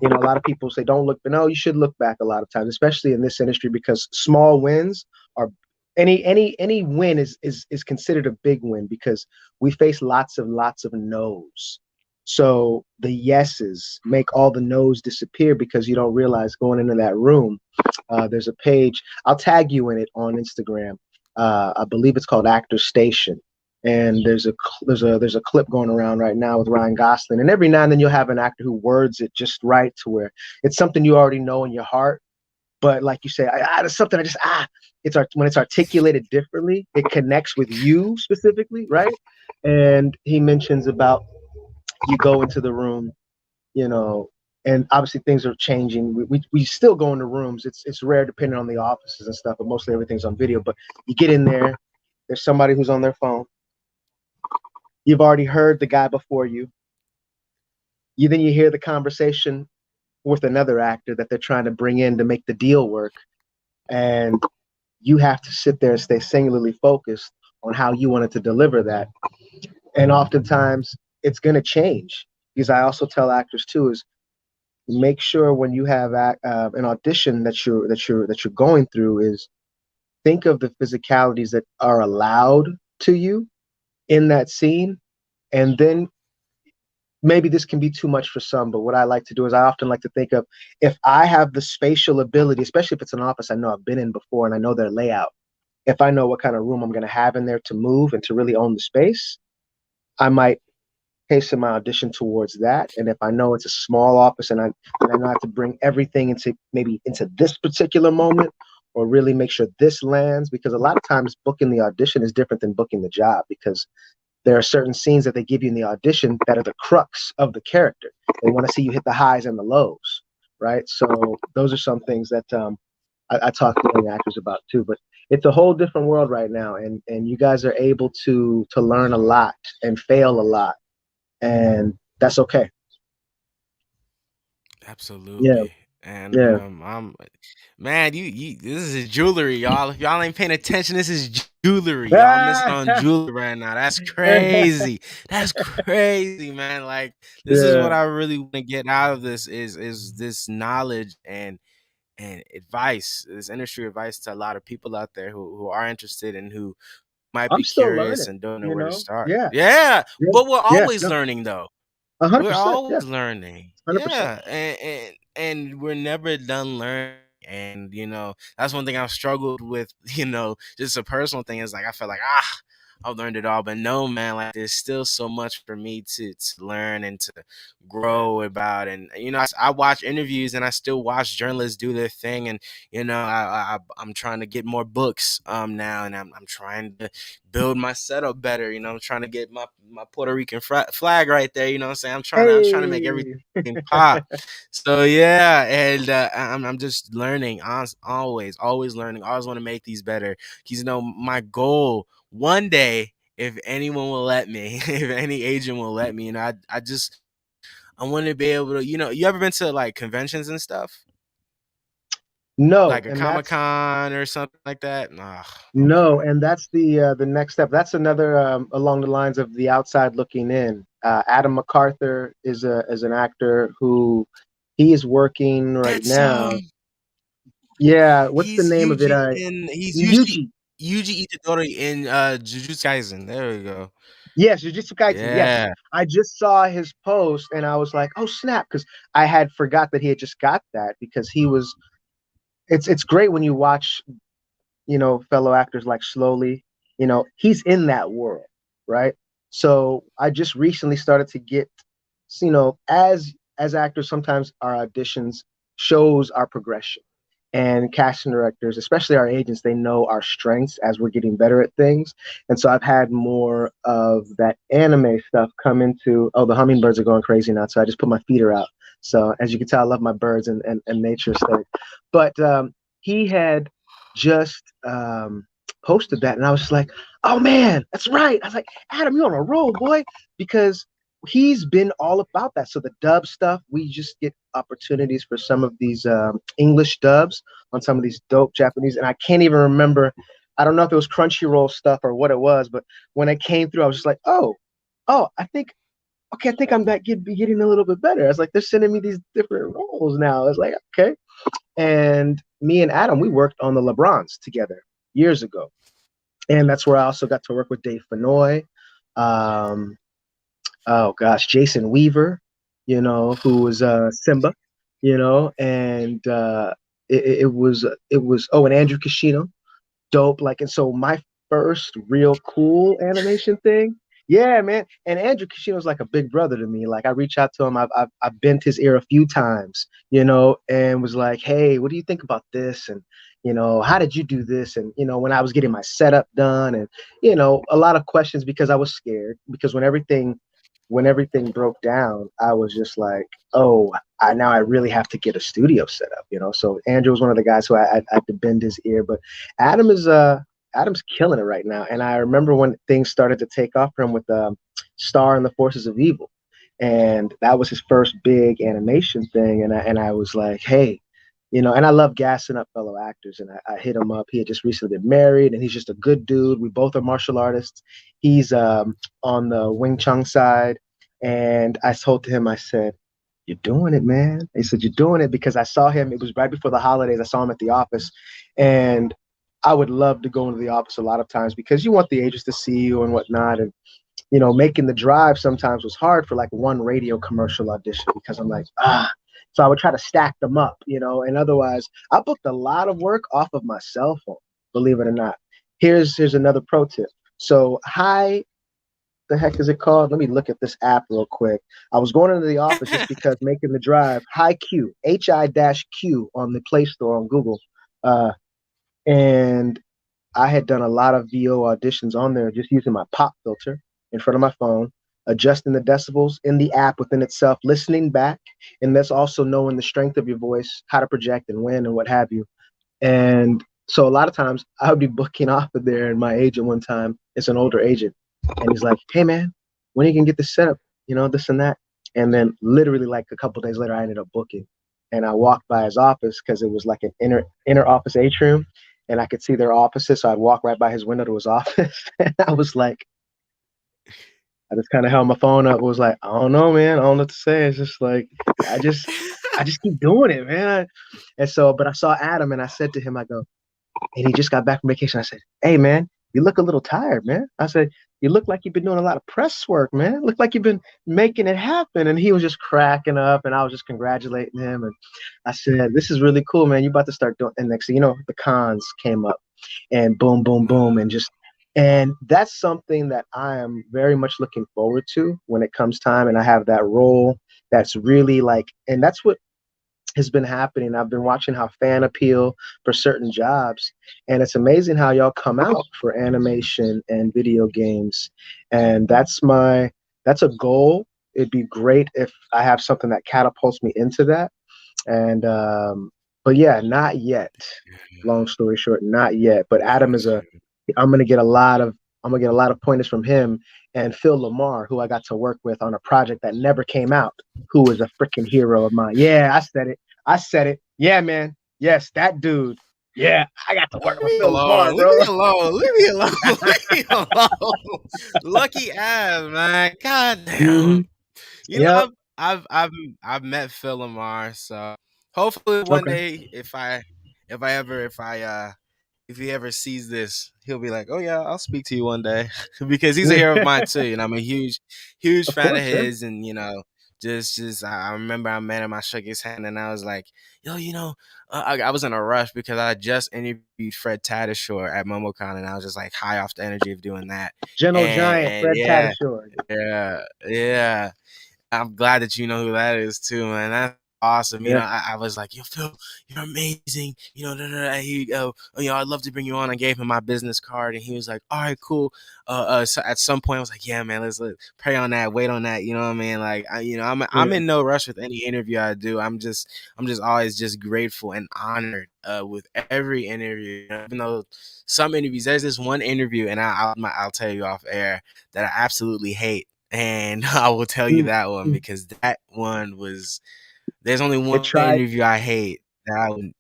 a lot of people say don't look, but no, you should look back a lot of times, especially in this industry, because small wins are any win is considered a big win, because we face lots of no's. So the yeses make all the no's disappear, because you don't realize going into that room, there's a page. I'll tag you in it on Instagram. I believe it's called Actor Station, and there's a clip going around right now with Ryan Gosling. And every now and then you'll have an actor who words it just right to where it's something you already know in your heart, but like you say, there's something I just when it's articulated differently, it connects with you specifically, right? And he mentions about, you go into the room, you know, and obviously things are changing. We still go into rooms. It's rare depending on the offices and stuff, but mostly everything's on video. But you get in there, there's somebody who's on their phone. You've already heard the guy before you. Then you hear the conversation with another actor that they're trying to bring in to make the deal work, and you have to sit there and stay singularly focused on how you wanted to deliver that. And oftentimes it's going to change, because I also tell actors too is, make sure when you have an audition that you're going through, is think of the physicalities that are allowed to you in that scene. And then maybe this can be too much for some, but what I like to do is I often like to think of, if I have the spatial ability, especially if it's an office I know I've been in before and I know their layout, if I know what kind of room I'm going to have in there to move and to really own the space, I might hasten my audition towards that. And if I know it's a small office and I know I have to bring everything into this particular moment, or really make sure this lands, because a lot of times booking the audition is different than booking the job, because there are certain scenes that they give you in the audition that are the crux of the character. They want to see you hit the highs and the lows, right? So those are some things that I talk to young actors about too. But it's a whole different world right now, and you guys are able to learn a lot and fail a lot, and that's okay. Yeah, Absolutely. And yeah. I'm man, you this is jewelry, y'all. If y'all ain't paying attention, this is jewelry. Y'all missing on jewelry right now. That's crazy. That's crazy, man. Like this is Yeah. what I really want to get out of this is this knowledge and advice, this industry advice to a lot of people out there who are interested and who might I'm be still curious learning, and don't know you where to know? start. Yeah, Yeah, yeah, but we're yeah. always No, learning though. We're 100%. Yeah, always learning. 100%. Yeah, and we're never done learning. And that's one thing I've struggled with. Just a personal thing is like I feel like I've learned it all, but no, man, like there's still so much for me to learn and to grow about. And I watch interviews and I still watch journalists do their thing, and I'm trying to get more books now, and I'm trying to build my setup better. I'm trying to get my Puerto Rican flag right there. You know what I'm saying? I'm trying to make everything Hey. pop. So yeah, and I'm just learning, always learning. I always want to make these better. Because my goal one day, if anyone will let me, if any agent will let me, I want to be able to. You ever been to like conventions and stuff, No, like a and Comic that's Con or something like that? Okay. no, and that's the next step. That's another along the lines of the outside looking in. Adam MacArthur is an actor who he is working right That's now. Yeah, what's the he's name of it? Yuji Yuji. Itadori in Jujutsu Kaisen. There we go. Yes, Jujutsu Kaisen. Yes, Yeah. I just saw his post and I was like, "Oh snap!" Because I had forgot that he had just got that, because he was. It's great when you watch, fellow actors like slowly. He's in that world, right? So I just recently started to get, as actors, sometimes our auditions shows our progression, and casting directors, especially our agents, they know our strengths as we're getting better at things. And so I've had more of that anime stuff come into, oh, the hummingbirds are going crazy now, so I just put my feeder out. So as you can tell, I love my birds and nature stuff. But he had just posted that, and I was just like, oh man, that's right. I was like, Adam, you're on a roll, boy, because he's been all about that. So the dub stuff, we just get opportunities for some of these English dubs on some of these dope Japanese, and I can't even remember. I don't know if it was Crunchyroll stuff or what it was, but when it came through, I was just like, oh, I think okay, I think I'm getting a little bit better. I was like, they're sending me these different roles now. I was like, okay. And me and Adam, we worked on the LeBrons together years ago. And that's where I also got to work with Dave Fenoy. Um, oh gosh, Jason Weaver, who was Simba, and it was and Andrew Kishino, dope. Like, and so my first real cool animation thing. Yeah, man. And Andrew Kishino's like a big brother to me. Like I reach out to him. I've bent his ear a few times, and was like, hey, what do you think about this? And how did you do this? And when I was getting my setup done, and a lot of questions because I was scared because when everything broke down, I was just like, oh, now I really have to get a studio set up. So Andrew was one of the guys who I had to bend his ear, but Adam is Adam's killing it right now. And I remember when things started to take off for him with Star and the Forces of Evil, and that was his first big animation thing. And I was like, hey, and I love gassing up fellow actors. And I hit him up. He had just recently been married, and he's just a good dude. We both are martial artists. He's on the Wing Chun side. And I told him, I said, you're doing it, man. He said, you're doing it because I saw him. It was right before the holidays. I saw him at the office. And I would love to go into the office a lot of times because you want the agents to see you and whatnot. And making the drive sometimes was hard for like one radio commercial audition because I'm like, So I would try to stack them up, and otherwise I booked a lot of work off of my cell phone, believe it or not. Here's another pro tip. So the heck is it called? Let me look at this app real quick. I was going into the office just because making the drive, HiQ, HI-Q on the Play Store on Google. And I had done a lot of VO auditions on there just using my pop filter in front of my phone, adjusting the decibels in the app within itself, listening back, and that's also knowing the strength of your voice, how to project and when and what have you. And so a lot of times I would be booking off of there, and my agent one time, it's an older agent, and he's like, hey man, when are you gonna get this set up? This and that. And then literally like a couple days later, I ended up booking. And I walked by his office because it was like an inner office atrium, and I could see their offices. So I'd walk right by his window to his office. And I was like, I just kind of held my phone up. Was like, I don't know, man. I don't know what to say. It's just like, I just keep doing it, man. But I saw Adam and I said to him, I go, and he just got back from vacation. I said, hey, man, you look a little tired, man. I said, you look like you've been doing a lot of press work, man. Look like you've been making it happen. And he was just cracking up, and I was just congratulating him. And I said, this is really cool, man. You about to start doing. And next thing you know, the cons came up, and boom, boom, boom, and that's something that I am very much looking forward to when it comes time. And I have that role that's really like, and that's what has been happening. I've been watching how fan appeal for certain jobs, and it's amazing how y'all come out for animation and video games. And that's a goal. It'd be great if I have something that catapults me into that. And but yeah, not yet. Long story short, not yet. But Adam is I'm gonna get a lot of pointers from him and Phil Lamar, who I got to work with on a project that never came out, who is a freaking hero of mine. Yeah, I said it. Yeah, man. Yes, that dude. Yeah, I got to work with Phil Lamar, bro. Leave me alone. Leave me alone. Leave me alone. Lucky ass, man. God damn. Mm-hmm. Yep. I've met Phil Lamar, so hopefully one Okay. day if he ever sees this, he'll be like, "Oh yeah, I'll speak to you one day," because he's a hero of mine too, and I'm a huge Of fan of course, yeah. his. And just I remember I met him, I shook his hand, and I was like, "Yo, I was in a rush because I just interviewed Fred Tatasciore at MomoCon, and I was just like high off the energy of doing that." Gentle Giant, And Fred yeah, Tatasciore. yeah. I'm glad that you know who that is too, man. awesome. Yeah. I was like, yo, Phil, you're amazing. I'd love to bring you on. I gave him my business card, and he was like, all right, cool. So at some point, I was like, yeah, man, let's pray on that, wait on that. You know what I mean? Like, I'm Yeah. in no rush with any interview I do. I'm just always just grateful and honored with every interview. Even though some interviews, there's this one interview, and I'll tell you off air that I absolutely hate. And I will tell you Mm, that one mm. because that one was. There's only It one tried. interview I hate that I would.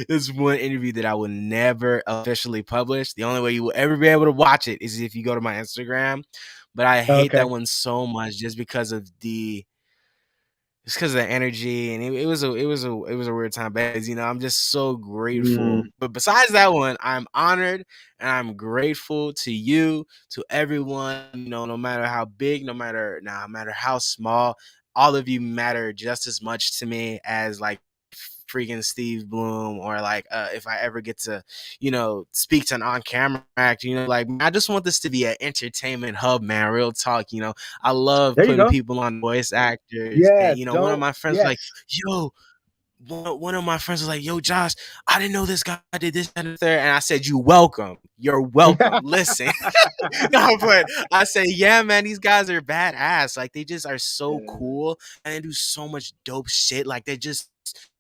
There's one interview that I would never officially publish. The only way you will ever be able to watch it is if you go to my Instagram. But I hate Okay. that one so much just because of the just because of the energy, and it was a weird time. But I'm just so grateful. Mm. But besides that one, I'm honored and I'm grateful to you, to everyone. No matter how big, no matter how small, all of you matter just as much to me as like freaking Steve Bloom, or like if I ever get to speak to an on-camera actor. Like, I just want this to be an entertainment hub, man. Real talk. I love There you putting go. people on voice actors, Yeah. and one of Don't. my friends was like, Yes. yo, one of my friends was like, yo, Josh, I didn't know this guy did this and the third. And I said, you're welcome. Listen. No, but I say, yeah, man, these guys are badass. Like, they just are so Yeah. cool, and they do so much dope shit. Like, they're just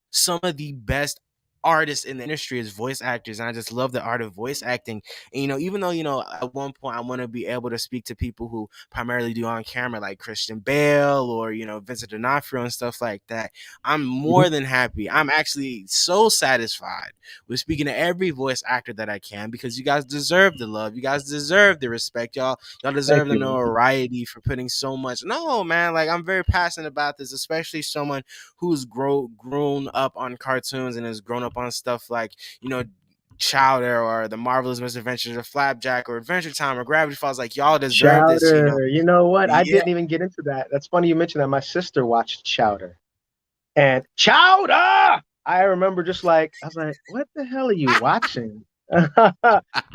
some of the best artists in the industry as voice actors, and I just love the art of voice acting. And even though at one point I want to be able to speak to people who primarily do on camera, like Christian Bale or Vincent D'Onofrio and stuff like that, I'm Mhm. more than happy. I'm actually so satisfied with speaking to every voice actor that I can, because you guys deserve the love, you guys deserve the respect, y'all Thank deserve the you, man. notoriety for putting so much. No, man, like, I'm very passionate about this, especially someone who's grown up on cartoons and has grown up on stuff like Chowder or the Marvelous Misadventures of Flapjack or Adventure Time or Gravity Falls. Like, y'all deserve this. Chowder. You know what? I Yeah. didn't even get into that. That's funny you mentioned that. My sister watched Chowder. And Chowder! I remember just like, I was like, what the hell are you watching? I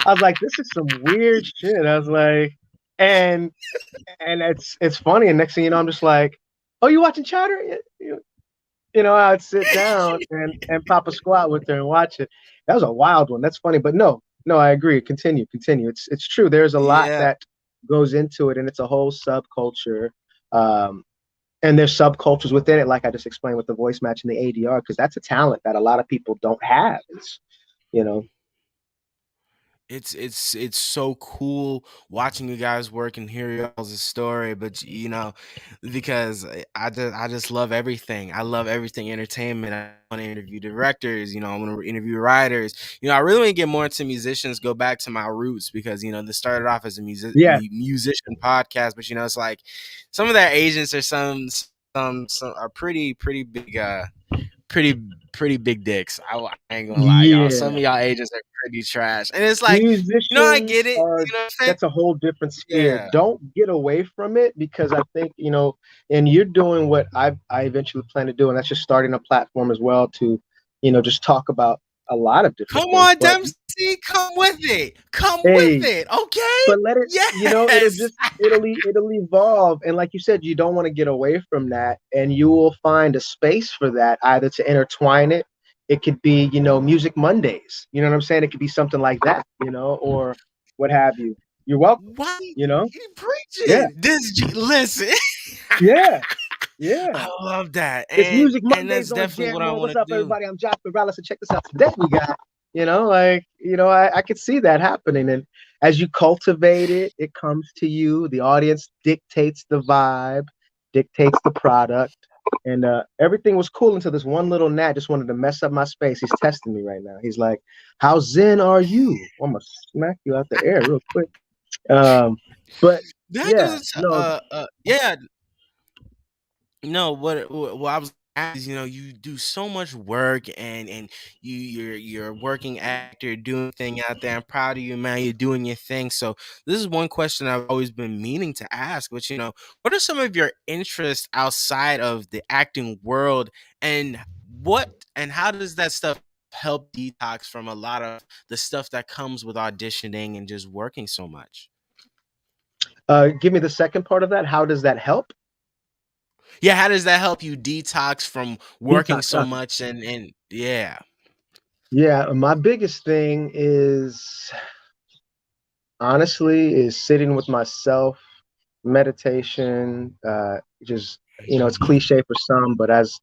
was like, this is some weird shit. I was like, and it's funny. And next thing you know, I'm just like, oh, you watching Chowder? I'd sit down and pop a squat with her and watch it. That was a wild one. That's funny. But no, no, I agree. Continue, continue. It's true. There's a lot Yeah. that goes into it, and it's a whole subculture. Um, and there's subcultures within it, like I just explained with the voice match and the ADR, because that's a talent that a lot of people don't have. It's, you know, It's so cool watching you guys work and hear y'all's story, but because I just love everything. I love everything entertainment. I want to interview directors. I want to interview writers. I really want to get more into musicians. Go back to my roots, because this started off as a yeah, musician podcast, but it's like some of their agents are some are pretty big. Pretty pretty big dicks. I ain't gonna lie, y'all. Some yeah. of y'all agents are pretty trash, and it's like, I get Musicians it. are, You know what I'm saying? that's a whole different sphere. Yeah. Don't get away from it, because I think, and you're doing what I eventually plan to do, and that's just starting a platform as well to, just talk about a lot of different Come things. on, But Dempsey. Come with it. Come with hey, it. Okay. but let it, it'll Yes. just it'll evolve. And like you said, you don't want to get away from that, and you will find a space for that, either to intertwine it. It could be, Music Mondays. You know what I'm saying? It could be something like that, or what have you. You're welcome. Why You know? you Yeah, preaching? Listen. yeah, yeah. I love that, It's and Music that's Mondays on definitely what I Jammo. want What's to up, do. everybody? I'm Josh Morales, and check this out. Today we got, I could see that happening. And as you cultivate it, it comes to you. The audience dictates the vibe, dictates the product. And everything was cool until this one little gnat just wanted to mess up my space. He's testing me right now. He's like, how zen are you? I'm going to smack you out the air real quick. But That yeah, goes no, yeah. No, what I was is, you do so much work, and you're a working actor doing thing out there. I'm proud of you, man. You're doing your thing. So this is one question I've always been meaning to ask, but what are some of your interests outside of the acting world, and how does that stuff help detox from a lot of the stuff that comes with auditioning and just working so much? give me the second part of that. How does that help? Yeah, how does that help you detox from working Detox. so much and yeah. Yeah, my biggest thing is honestly is sitting with myself, meditation, just it's cliche for some, but as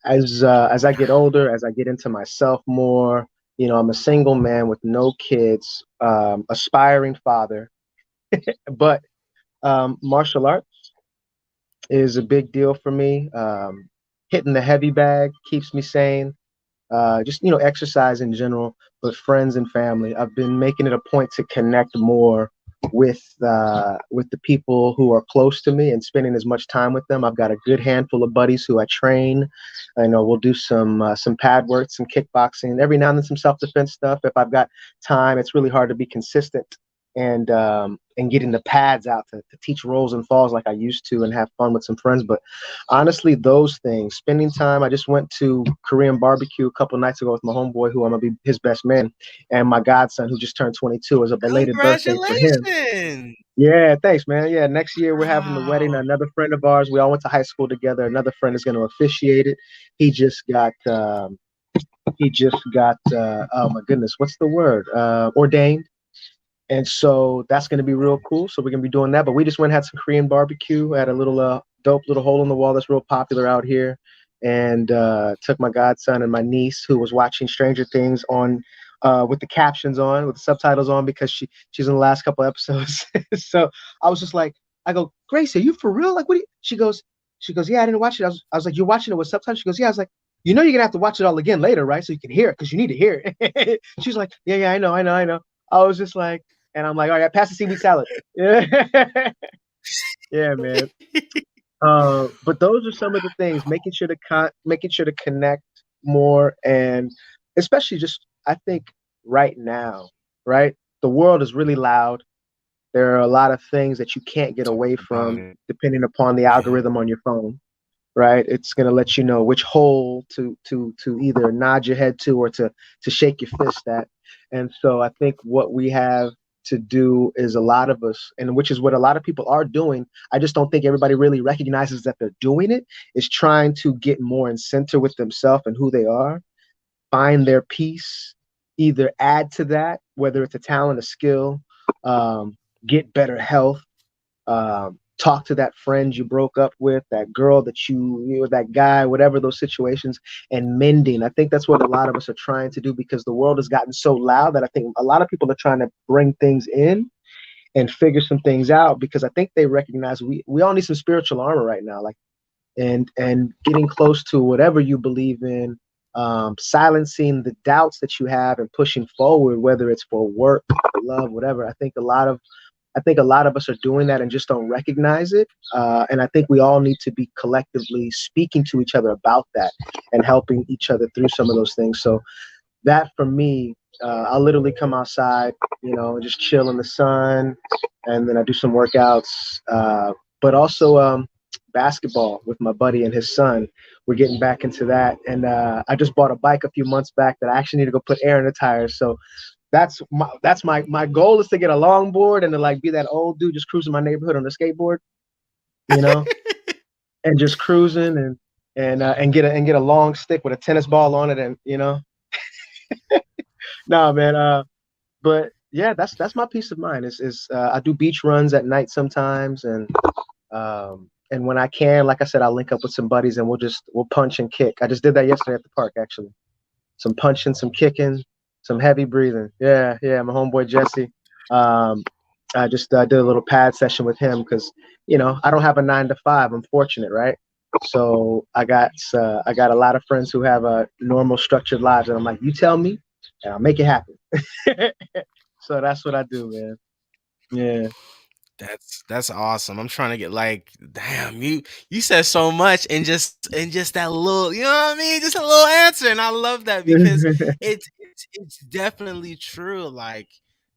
I get older, as I get into myself more, I'm a single man with no kids, aspiring father, but martial arts is a big deal for me. Hitting the heavy bag keeps me sane. Just exercise in general, but friends and family. I've been making it a point to connect more with the people who are close to me and spending as much time with them. I've got a good handful of buddies who I train. I know we'll do some pad work, some kickboxing, every now and then some self defense stuff. If I've got time, it's really hard to be consistent and getting the pads out to teach rolls and falls like I used to and have fun with some friends. But honestly, those things, spending time. I just went to Korean barbecue a couple nights ago with my homeboy, who I'm gonna be his best man, and my godson, who just turned 22, as a belated birthday for him. Congratulations. Yeah, thanks, man. Yeah, next year we're having the wedding. Wow. Another friend of ours, we all went to high school together. Another friend is going to officiate it. He just got, oh my goodness, what's the word? Ordained. And so that's going to be real cool. So we're going to be doing that. But we just went and had some Korean barbecue at a little dope little hole in the wall that's real popular out here. And took my godson and my niece, who was watching Stranger Things on with the captions on, with the subtitles on, because she's in the last couple episodes. So I was just like, I go, Grace, are you for real? Like, what? She goes, yeah, I didn't watch it. I was like, you're watching it with subtitles? She goes, yeah. I was like, you're gonna have to watch it all again later, right? So you can hear it because you need to hear it. She's like, yeah, I know. I was just like, and I'm like, all right, pass the seaweed salad. Yeah, yeah, man. But those are some of the things, making sure to connect more, and especially just I think right now, right? The world is really loud. There are a lot of things that you can't get Talk away about from it. depending upon the Yeah. algorithm on your phone, right? It's going to let you know which hole to either nod your head to or to shake your fist at. And so I think what we have to do is, a lot of us, and which is what a lot of people are doing, I just don't think everybody really recognizes that they're doing it, is trying to get more in center with themselves and who they are, find their piece, either add to that, whether it's a talent, a skill, get better health, talk to that friend you broke up with, that girl that that guy, whatever those situations, and mending. I think that's what a lot of us are trying to do, because the world has gotten so loud that I think a lot of people are trying to bring things in and figure some things out, because I think they recognize we all need some spiritual armor right now, like, and getting close to whatever you believe in, silencing the doubts that you have and pushing forward, whether it's for work, for love, whatever. I think a lot of us are doing that and just don't recognize it. And I think we all need to be collectively speaking to each other about that and helping each other through some of those things. So that for me, I'll literally come outside, and just chill in the sun, and then I do some workouts. But also basketball with my buddy and his son. We're getting back into that, and I just bought a bike a few months back that I actually need to go put air in the tires. So that's my goal, is to get a longboard and to like be that old dude just cruising my neighborhood on a skateboard, you know, and just cruising and get a long stick with a tennis ball on it, and no, man. But yeah, that's my peace of mind. Is I do beach runs at night sometimes, and when I can, like I said, I'll link up with some buddies and we'll punch and kick. I just did that yesterday at the park, actually. Some punching, some kicking, some heavy breathing. Yeah. My homeboy Jesse. Um, I just did a little pad session with him because I don't have a 9 to 5. I'm fortunate, right? So I got a lot of friends who have a normal structured lives, and I'm like, you tell me, and I'll make it happen. So that's what I do, man. Yeah. That's awesome. I'm trying to get like, damn, you said so much in just that little, you know what I mean? Just a little answer. And I love that because it's definitely true. Like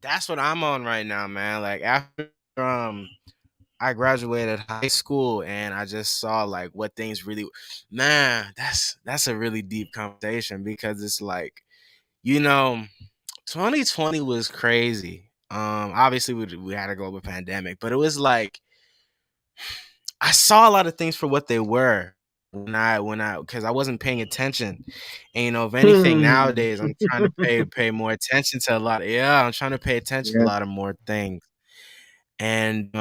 that's what I'm on right now, man. Like after I graduated high school and I just saw like what things really, man, that's a really deep conversation because it's like, you know, 2020 was crazy. Obviously we had a global pandemic, but it was like I saw a lot of things for what they were when I because I wasn't paying attention. And if anything Hmm. nowadays, I'm trying to pay more attention to a lot. Yeah, I'm trying to pay attention to a Yeah. lot of more things. And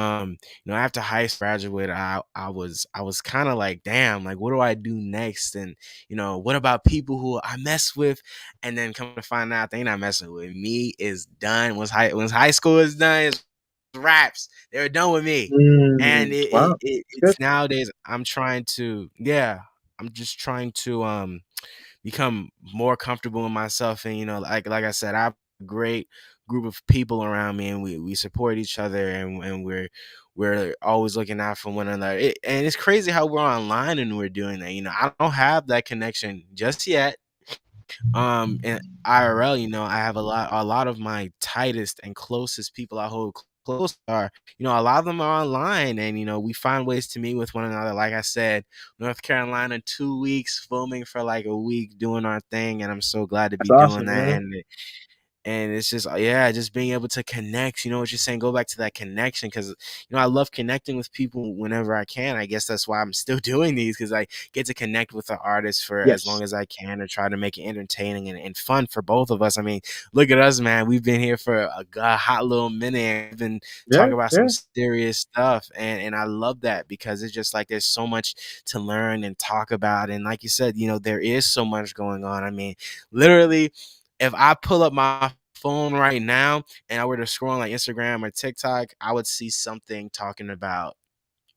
after high school graduated, I was kind of like, damn, like what do I do next? And what about people who I mess with? And then come to find out they not messing with me. Is done. Once high school is done, it's raps. They're done with me. And Wow. It's good. it's nowadays I'm just trying to become more comfortable in myself. And like I said, I have a great group of people around me, and we support each other, and we're always looking out for one another. And it's crazy how we're online and we're doing that. I don't have that connection just yet. In IRL, I have a lot of my tightest and closest people I hold close are, a lot of them are online, and we find ways to meet with one another. Like I said, North Carolina, 2 weeks filming for like a week, doing our thing, and I'm so glad to That's be doing awesome, that. man. And it's just, yeah, just being able to connect. You know what you're saying? Go back to that connection, because I love connecting with people whenever I can. I guess that's why I'm still doing these, because I get to connect with the artists for as Yes. long as I can, and try to make it entertaining and fun for both of us. I mean, look at us, man. We've been here for a hot little minute, and we've been Yeah. talking about some Yeah. serious stuff, and I love that, because it's just like there's so much to learn and talk about. And like you said, there is so much going on. I mean, literally, if I pull up my phone right now and I were to scroll on like Instagram or TikTok, I would see something talking about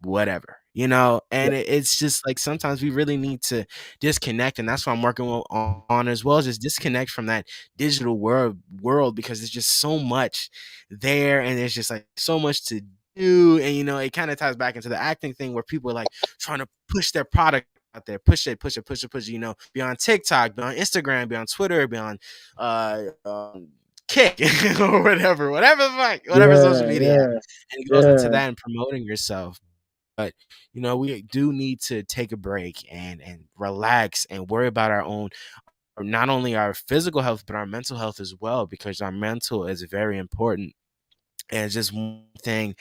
whatever, Yeah. and it's just like sometimes we really need to disconnect. And that's what I'm working on as well, just disconnect from that digital world, because there's just so much there, and there's just like so much to do. And it kind of ties back into the acting thing, where people are like trying to push their product out there, push it, be on TikTok, be on Instagram, be on Twitter, be on Kick or whatever social Yeah. media, Yeah. and it goes into Yeah. that and promoting yourself. But we do need to take a break and relax and worry about our own, or not only our physical health but our mental health as well, because our mental is very important. And it's just one thing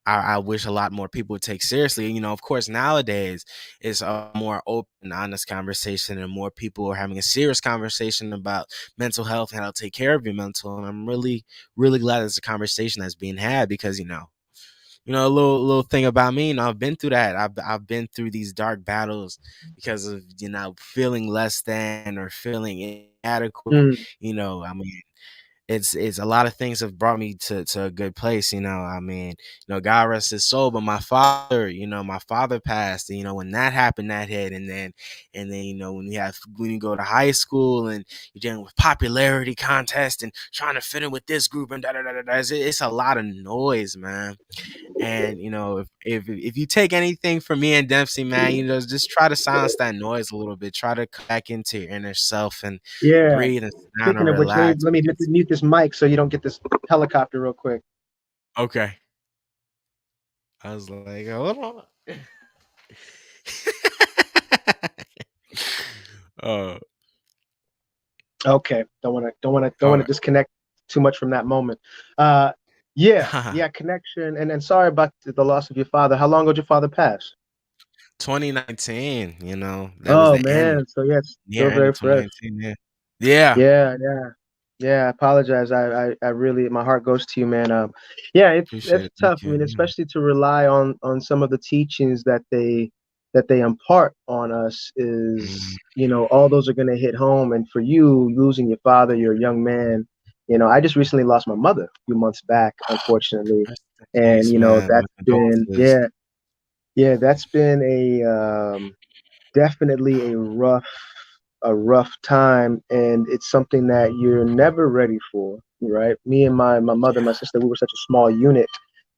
I wish a lot more people would take seriously. Of course, nowadays it's a more open, honest conversation, and more people are having a serious conversation about mental health and how to take care of your mental. And I'm really, really glad it's a conversation that's being had, because a little thing about me. I've been through that. I've been through these dark battles because of feeling less than or feeling inadequate. Mm. I mean, it's a lot of things have brought me to a good place. I mean, God rest his soul, but my father passed. And when that happened, that hit. And then when you go to high school and you're dealing with popularity contest and trying to fit in with this group and da da da da, it's a lot of noise, man. And if you take anything from me and Dempsey, man, just try to silence that noise a little bit. Try to come back into your inner self and Yeah. breathe and sit down Speaking and of which, let me relax. let me mute this mic so you don't get this helicopter real quick. Okay. I was like, hold on. uh, Okay. Don't want to all disconnect too much from that moment. Uh, yeah. right. Yeah. Connection. And sorry about the loss of your father. How long ago did your father pass? 2019, that was Oh the end, man. So yeah, it's near still end very of fresh. 2019. Yeah. Yeah. Yeah. Yeah. Yeah, I apologize. I really, my heart goes to you, man. Yeah, it's Appreciate it. tough. Thank I you. mean, Yeah. especially to rely on some of the teachings that they impart on us Mm, is, all those are going to hit home. And for you, losing your father, you're a young man. I just recently lost my mother a few months back, unfortunately, rest in and peace, man. My that's been, condolences. yeah, yeah, that's been definitely a rough time, and it's something that you're never ready for, right? Me and my mother, my Yeah. sister, we were such a small unit.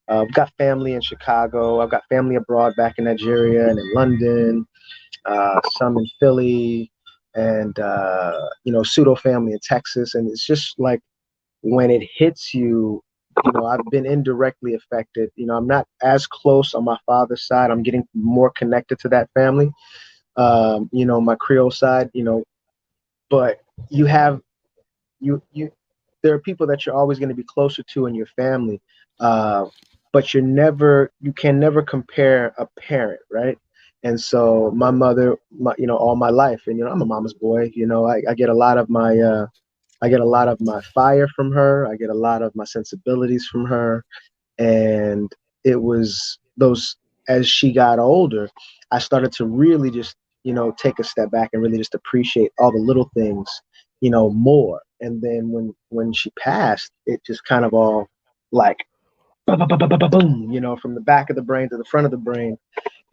I've got family in Chicago. I've got family abroad back in Nigeria and in London, some in Philly, and pseudo family in Texas. And it's just like when it hits you, I've been indirectly affected. I'm not as close on my father's side. I'm getting more connected to that family. My Creole side, but you have you there are people that you're always going to be closer to in your family. but you can never compare a parent, right? And so my mother, all my life, and I'm a mama's boy. I get a lot of my fire from her. I get a lot of my sensibilities from her. And it was those, as she got older, I started to really just, take a step back and really just appreciate all the little things, more. And then when she passed, it just kind of all like boom, from the back of the brain to the front of the brain.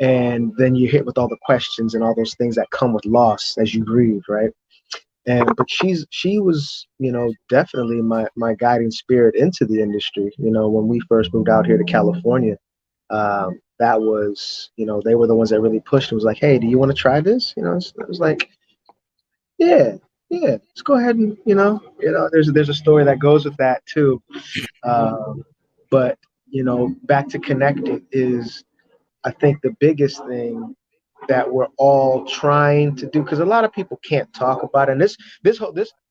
And then you hit with all the questions and all those things that come with loss as you grieve, right? But she was, definitely my guiding spirit into the industry. When we first moved out here to California, that was, they were the ones that really pushed. It was like, hey, do you want to try this? It was like, yeah, yeah, let's go ahead and, there's a story that goes with that too. Um, but back to connecting is, I think, the biggest thing that we're all trying to do, because a lot of people can't talk about it. And this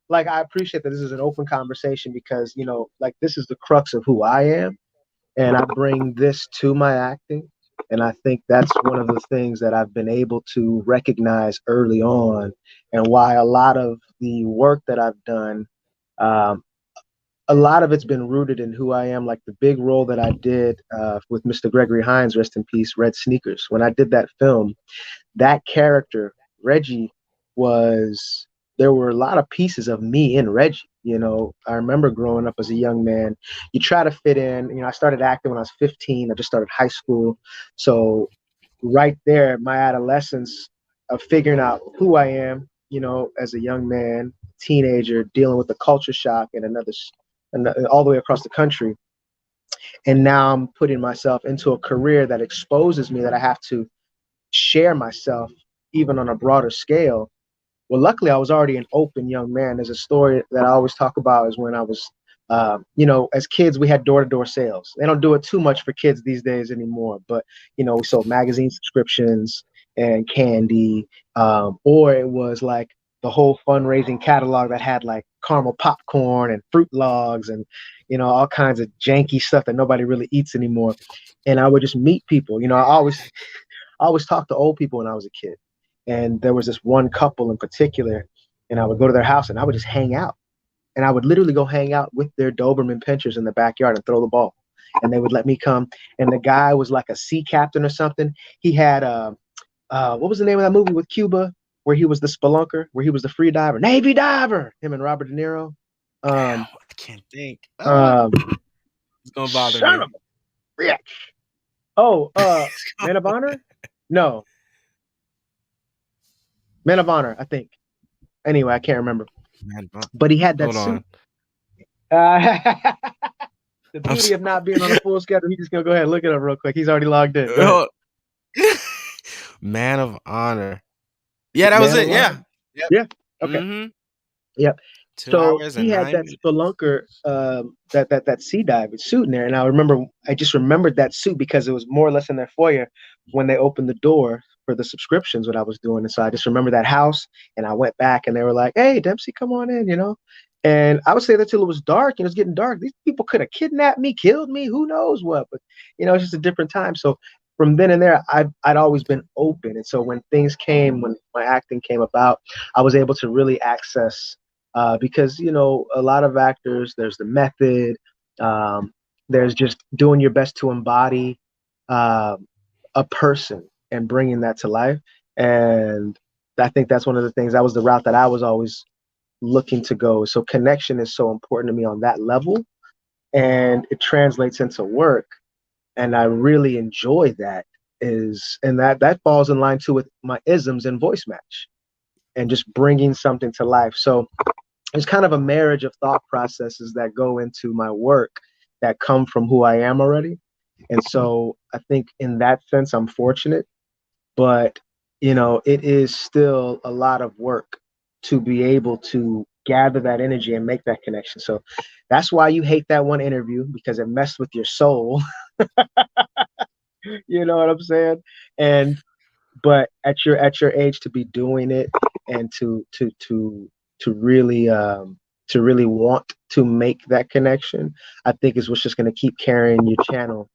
like, I appreciate that this is an open conversation, because like, this is the crux of who I am, and I bring this to my acting. And I think that's one of the things that I've been able to recognize early on, and why a lot of the work that I've done, um, a lot of it's been rooted in who I am. Like the big role that I did with Mr. Gregory Hines, rest in peace, Red Sneakers. When I did that film, that character, Reggie, was, there were a lot of pieces of me in Reggie. I remember growing up as a young man, you try to fit in. I started acting when I was 15. I just started high school. So right there, my adolescence of figuring out who I am, as a young man, teenager, dealing with the culture shock and and all the way across the country. And now I'm putting myself into a career that exposes me, that I have to share myself even on a broader scale. Well, luckily, I was already an open young man. There's a story that I always talk about, is when I was, as kids, we had door-to-door sales. They don't do it too much for kids these days anymore, but, we sold magazine subscriptions and candy, or it was like the whole fundraising catalog that had like caramel popcorn and fruit logs and, all kinds of janky stuff that nobody really eats anymore. And I would just meet people. I always talked to old people when I was a kid. And there was this one couple in particular, and I would go to their house and I would just hang out. And I would literally go hang out with their Doberman pinchers in the backyard and throw the ball. And they would let me come. And the guy was like a sea captain or something. He had what was the name of that movie with Cuba, where he was the spelunker, where he was the free diver, Navy diver, him and Robert De Niro. Damn, I can't think. Um, It's gonna bother son me. of a bitch. Oh, Man of Honor? No, Man of Honor, I think. Anyway, I can't remember. Man, But he had that hold suit. on. The beauty of not being on a full schedule, he's just gonna go ahead and look it up real quick. He's already logged in. Go ahead. Man of Honor. Yeah, that was Man it. of Yeah. Honor. Yep. Yeah. Okay. Mm-hmm. Yep. 2 So hours he and had 9 that minutes. spelunker, that sea dive suit in there, and I just remembered that suit because it was more or less in their foyer when they opened the door for the subscriptions, what I was doing. And so I just remember that house, and I went back, and they were like, "Hey, Dempsey, come on in," And I would say that till it was dark. It was getting dark. These people could have kidnapped me, killed me, who knows what. But it's just a different time. So from then and there, I'd always been open. And so when my acting came about, I was able to really access, because a lot of actors, there's the method, um, there's just doing your best to embody uh, a person and bringing that to life. And I think that's one of the things, that was the route that I was always looking to go. So connection is so important to me on that level, and it translates into work. And I really enjoy that. And that falls in line too with my isms and voice match, and just bringing something to life. So it's kind of a marriage of thought processes that go into my work that come from who I am already. And so I think in that sense, I'm fortunate, but it is still a lot of work to be able to gather that energy and make that connection. So that's why you hate that one interview, because it messed with your soul. You know what I'm saying? And but at your age, to be doing it, and to really want to make that connection, I think is what's just going to keep carrying your channel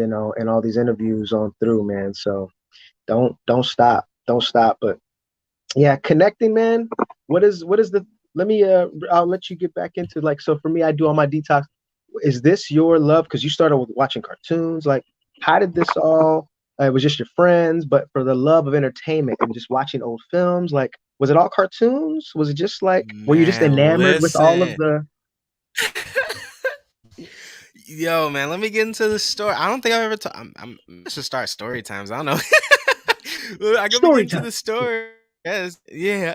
and all these interviews on through, man. So don't stop. But yeah, connecting, man. What is the? Let me I'll let you get back into, like, so for me, I do all my detox. Is this your love? Because you started with watching cartoons. Like, how did this all? It was just your friends, but for the love of entertainment and just watching old films, like, was it all cartoons? Was it just like, were you just Man, enamored with all of listen. the Yo, man, let me get into the story. I don't think I've ever. I should start story times. I don't know. Well, I gotta get story into time? the story. Yes, yeah.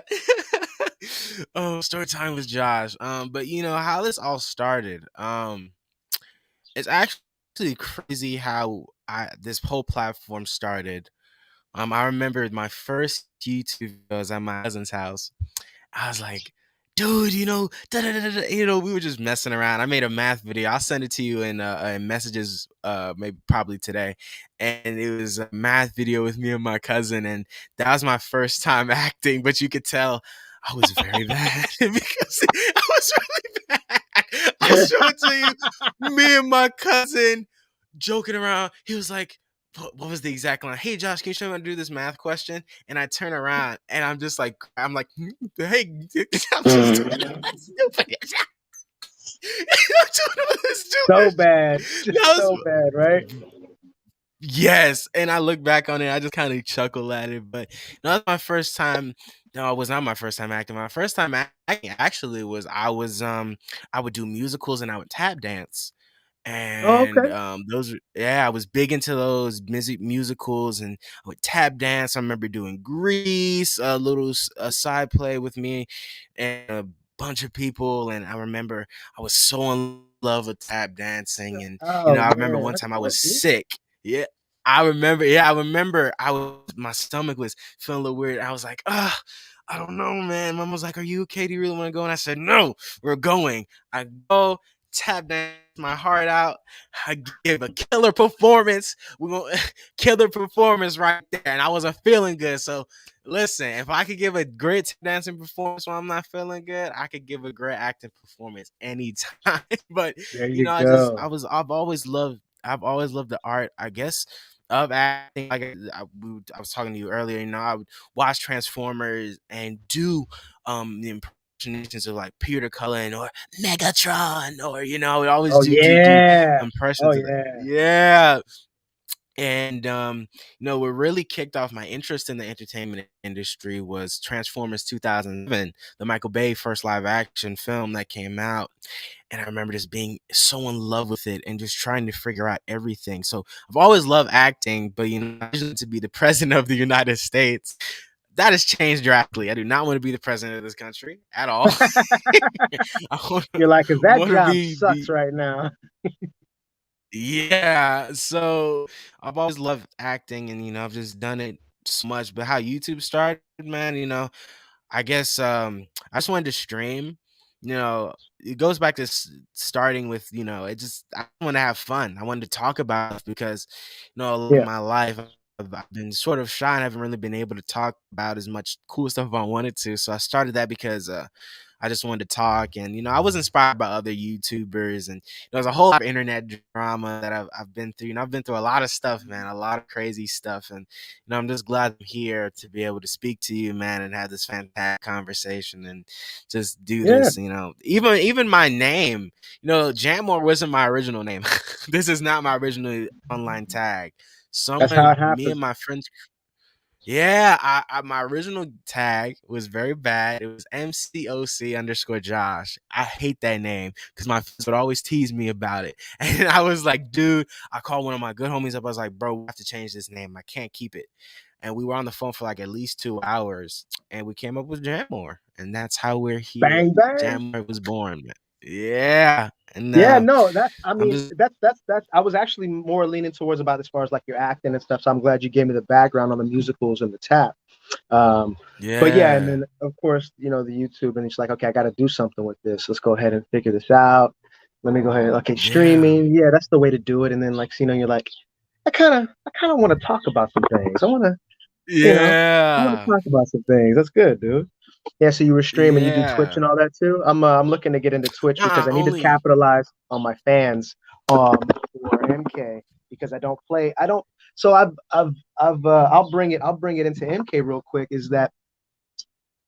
Oh, story time with Josh. But you know how this all started. It's actually crazy how this whole platform started. I remember my first YouTube videos at my cousin's house. I was like, dude, we were just messing around. I made a math video. I'll send it to you in messages, maybe probably today. And it was a math video with me and my cousin, and that was my first time acting. But you could tell I was very bad because I was really bad. I'll show it to you. Me and my cousin joking around. He was like, what was the exact line? Hey Josh, can you show me how to do this math question? And I turn around and I'm just like, hey, I'm just doing it stupid. I'm doing it So stupid. bad, That just was so bad, right? yes. And I look back on it, I just kind of chuckle at it. But no, that's my first time. No, it was not my first time acting. My first time acting actually was I would do musicals and I would tap dance. Oh, And okay. I was big into those musicals, and I would tap dance. I remember doing Grease, a little side play with me and a bunch of people, and I remember I was so in love with tap dancing. And Oh I remember man, one that's time I was awesome. sick. Yeah, I remember my stomach was feeling a little weird. I was like, I don't know, man. Mom was like, "Are you okay? Do you really want to go?" And I said, "No, we're going." I go, tap dance my heart out. I give a killer performance. We're gonna killer performance right there. And I wasn't feeling good. So listen, if I could give a great tap dancing performance when I'm not feeling good, I could give a great acting performance anytime. But There you I go. was I've always loved the art, I guess, of acting. Like I was talking to you earlier, I would watch Transformers and do the impersonations of like Peter Cullen or Megatron, or I would always Oh do yeah. Oh impressions of it. yeah. Yeah. And what really kicked off my interest in the entertainment industry was Transformers 2007, the Michael Bay first live action film that came out. And I remember just being so in love with it and just trying to figure out everything. So I've always loved acting, but I wanted to be the president of the United States. That has changed drastically. I do not want to be the president of this country at all. I want to, You're like, cause that want to job be sucks right now. yeah. So I've always loved acting, and I've just done it so much. But how YouTube started, man, I guess I just wanted to stream. It goes back to starting with it just I want to have fun. I wanted to talk about it because a lot of Yeah. my life I've been sort of shy and haven't really been able to talk about as much cool stuff if I wanted to. So I started that because I just wanted to talk, and I was inspired by other YouTubers, and there's a whole lot of internet drama that I've been through. I've been through a lot of stuff, man, a lot of crazy stuff, and I'm just glad I'm here to be able to speak to you, man, and have this fantastic conversation and just do Yeah. this. Even my name, Jamor wasn't my original name. This is not my original online tag. That's how it Me happens. and my friends, yeah, my original tag was very bad. It was MCOC_Josh. I hate that name because my friends would always tease me about it. And I was like, dude, I called one of my good homies up. I was like, bro, we have to change this name. I can't keep it. And we were on the phone for like at least 2 hours, and we came up with Jamor. And that's how we're here. Bang bang. Jamor was born, man. Yeah. And Yeah, no, that's I I'm mean, just, that's I was actually more leaning towards about as far as like your acting and stuff. So I'm glad you gave me the background on the musicals and the tap. Um, but yeah, and yeah. then of course, the YouTube, and it's like, okay, I got to do something with this. Let's go ahead and figure this out. Let me go ahead. Okay, Yeah. streaming. Yeah, that's the way to do it. And then like, you're like, I kind of want to talk about some things. I want to Yeah. talk about some things. That's good, dude. Yeah, so you were streaming, you do Twitch Yeah. and all that too. I'm looking to get into Twitch because I need to Only capitalize on my fans for MK because I don't play. I don't. So I'll bring it into MK real quick. Is that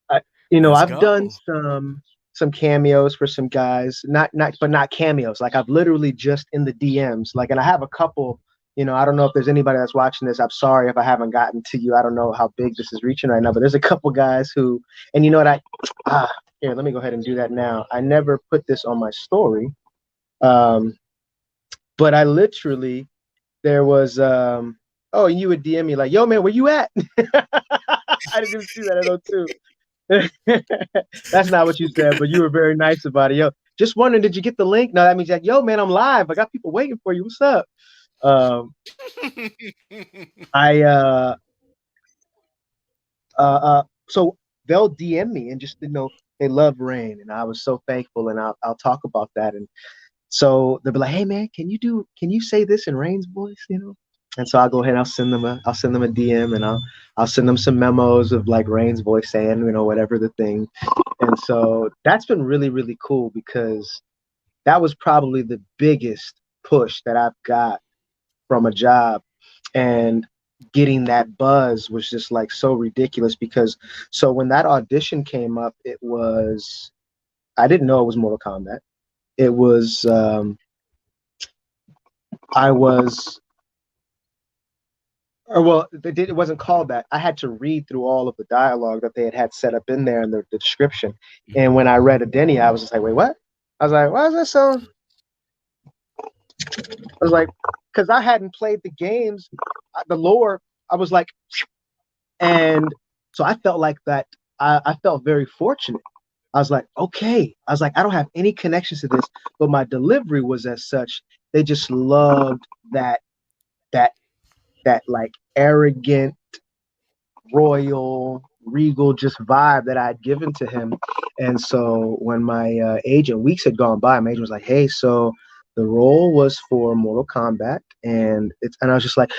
Let's I've done go. some cameos for some guys, not cameos. Like I've literally just in the DMs, like, and I have a couple. I don't know if there's anybody that's watching this. I'm sorry if I haven't gotten to you. I don't know how big this is reaching right now, but there's a couple guys who, and you know what here, let me go ahead and do that now. I never put this on my story, but I literally there was oh, and you would DM me like, yo man, where you at? I didn't even see that. I know too. That's not what you said, but you were very nice about it. Yo, just wondering, did you get the link? No, that means like, yo, man, I'm live. I got people waiting for you. What's up? Um, I so they'll DM me and just they love Rain, and I was so thankful, and I'll talk about that. And so they'll be like, hey man, can you say this in Rain's voice? And so I'll go ahead and I'll send them a DM, and I'll send them some memos of like Rain's voice saying, whatever the thing. And so that's been really, really cool because that was probably the biggest push that I've got from a job. And getting that buzz was just like so ridiculous because so when that audition came up, I didn't know it was Mortal Kombat. It was it wasn't called that. I had to read through all of the dialogue that they had set up in there in the description. And when I read Adenia, I was just like, wait, what? I was like, why is that so? I was like, because I hadn't played the games, the lore. I was like, and so I felt like that. I felt very fortunate. I was like, okay. I was like, I don't have any connections to this, but my delivery was as such. They just loved that like arrogant, royal, regal just vibe that I'd given to him. And so when my agent, weeks had gone by, my agent was like, hey, so the role was for Mortal Kombat, and I was just like,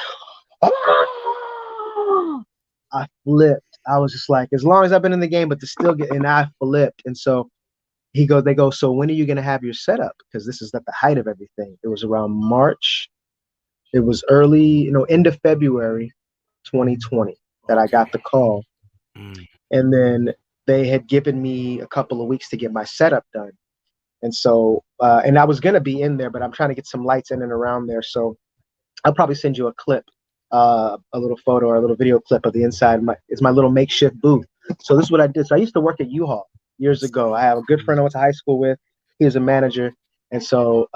oh! I flipped. I was just like, as long as I've been in the game, but to still get, and I flipped. And so they go, so when are you going to have your setup? Because this is at the height of everything. It was around March. It was early, end of February 2020 that I got the call. And then they had given me a couple of weeks to get my setup done. And so, and I was going to be in there, but I'm trying to get some lights in and around there. So I'll probably send you a clip, a little photo or a little video clip of the inside. It's my little makeshift booth. So this is what I did. So I used to work at U-Haul years ago. I have a good friend I went to high school with. He was a manager. And so,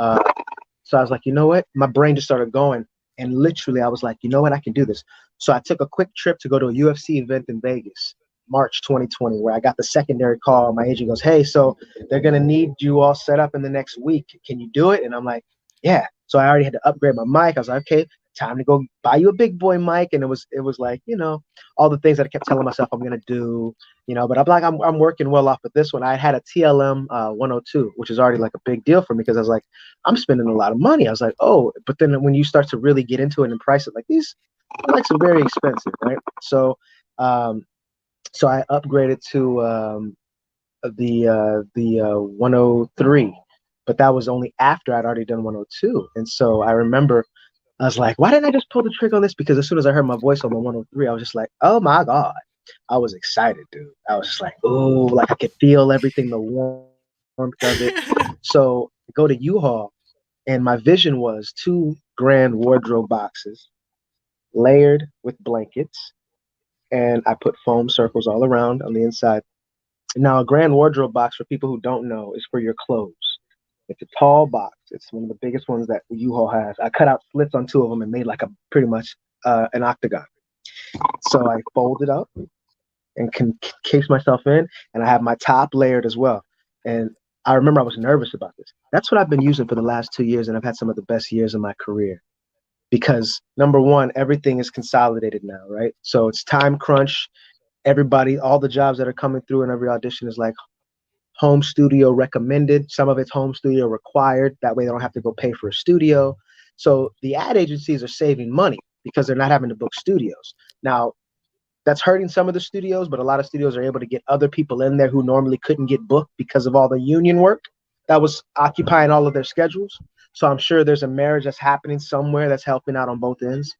so I was like, you know what? My brain just started going. And literally, I was like, you know what? I can do this. So I took a quick trip to go to a UFC event in Vegas, March 2020, where I got the secondary call. My agent goes, hey, so they're going to need you all set up in the next week. Can you do it? And I'm like, yeah. So I already had to upgrade my mic. I was like, okay, time to go buy you a big boy mic. And it was like, all the things that I kept telling myself I'm going to do, but I'm like, I'm working well off of this one. I had a TLM 102, which is already like a big deal for me because I was like, I'm spending a lot of money. I was like, oh, but then when you start to really get into it and price it, like these mics are very expensive, right? So, so I upgraded to the 103, but that was only after I'd already done 102. And so I remember I was like, why didn't I just pull the trigger on this? Because as soon as I heard my voice on the 103, I was just like, oh my God. I was excited, dude. I was just like, oh, like I could feel everything, the warmth of it. So I go to U-Haul, and my vision was 2 grand wardrobe boxes layered with blankets, and I put foam circles all around on the inside. Now, a grand wardrobe box, for people who don't know, is for your clothes. It's a tall box. It's one of the biggest ones that U-Haul has. I cut out slits on 2 of them and made like pretty much an octagon. So I fold it up and can case myself in, and I have my top layered as well. And I remember I was nervous about this. That's what I've been using for the last 2 years, and I've had some of the best years of my career. Because number one, everything is consolidated now, right? So it's time crunch. Everybody, all the jobs that are coming through in every audition is like home studio recommended. Some of it's home studio required. That way they don't have to go pay for a studio. So the ad agencies are saving money because they're not having to book studios. Now, that's hurting some of the studios, but a lot of studios are able to get other people in there who normally couldn't get booked because of all the union work that was occupying all of their schedules. So I'm sure there's a marriage that's happening somewhere that's helping out on both ends.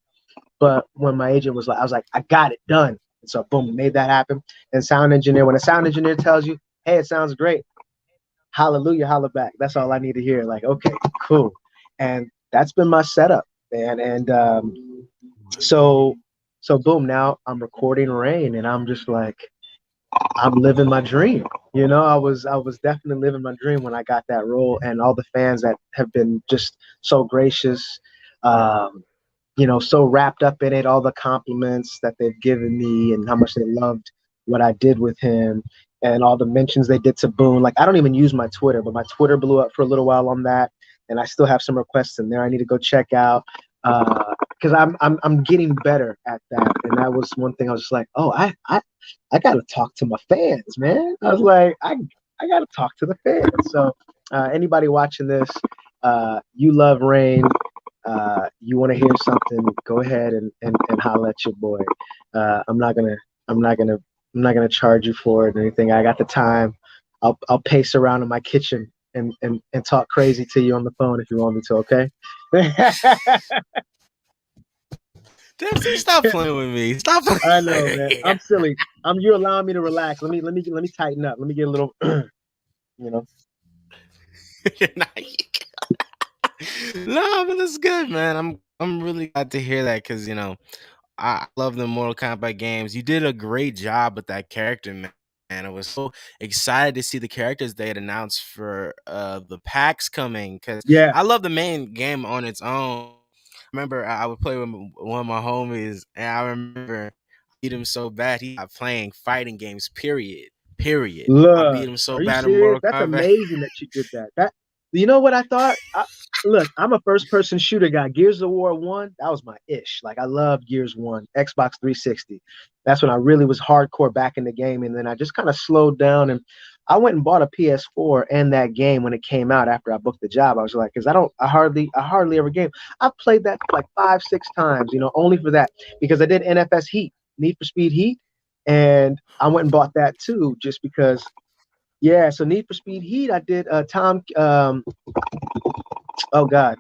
But when my agent was like, I was like, I got it done. And so boom, made that happen. And sound engineer, when a sound engineer tells you, hey, it sounds great, hallelujah, holla back. That's all I need to hear. Like, okay, cool. And that's been my setup, man. And so boom, now I'm recording Rain, and I'm just like, I'm living my dream. I was definitely living my dream when I got that role, and all the fans that have been just so gracious, um, so wrapped up in it, all the compliments that they've given me and how much they loved what I did with him and all the mentions they did to Boone. Like, I don't even use my Twitter, but my Twitter blew up for a little while on that. And I still have some requests in there I need to go check out. Because I'm getting better at that. And that was one thing I was just like, oh, I got to talk to my fans, man. I was like, I got to talk to the fans. So anybody watching this, you love Rain, you want to hear something, go ahead and holler at your boy. I'm not gonna charge you for it or anything. I got the time. I'll pace around in my kitchen and talk crazy to you on the phone if you want me to. Okay. Dempsey, stop playing with me. Stop playing. I know, man. I'm silly. You're allowing me to relax. Let me tighten up. Let me get a little, No, but that's good, man. I'm really glad to hear that because I love the Mortal Kombat games. You did a great job with that character, man. And I was so excited to see the characters they had announced for the packs coming because yeah. I love the main game on its own. I remember I would play with one of my homies, and I remember I beat him so bad. He stopped playing fighting games. Period. I beat Look, him so are you bad in serious? Mortal That's Kombat. amazing that you did that. You know what I thought? Look, I'm a first-person shooter guy. Gears of War 1, that was my ish. Like, I loved Gears 1, Xbox 360. That's when I really was hardcore back in the game. And then I just kind of slowed down, and I went and bought a PS4 and that game when it came out after I booked the job. I was like, because I hardly ever game. I've played that like 5-6 times, only for that, because I did NFS Heat, Need for Speed Heat. And I went and bought that too, just because. Yeah, so Need for Speed Heat, I did Tom. Oh God,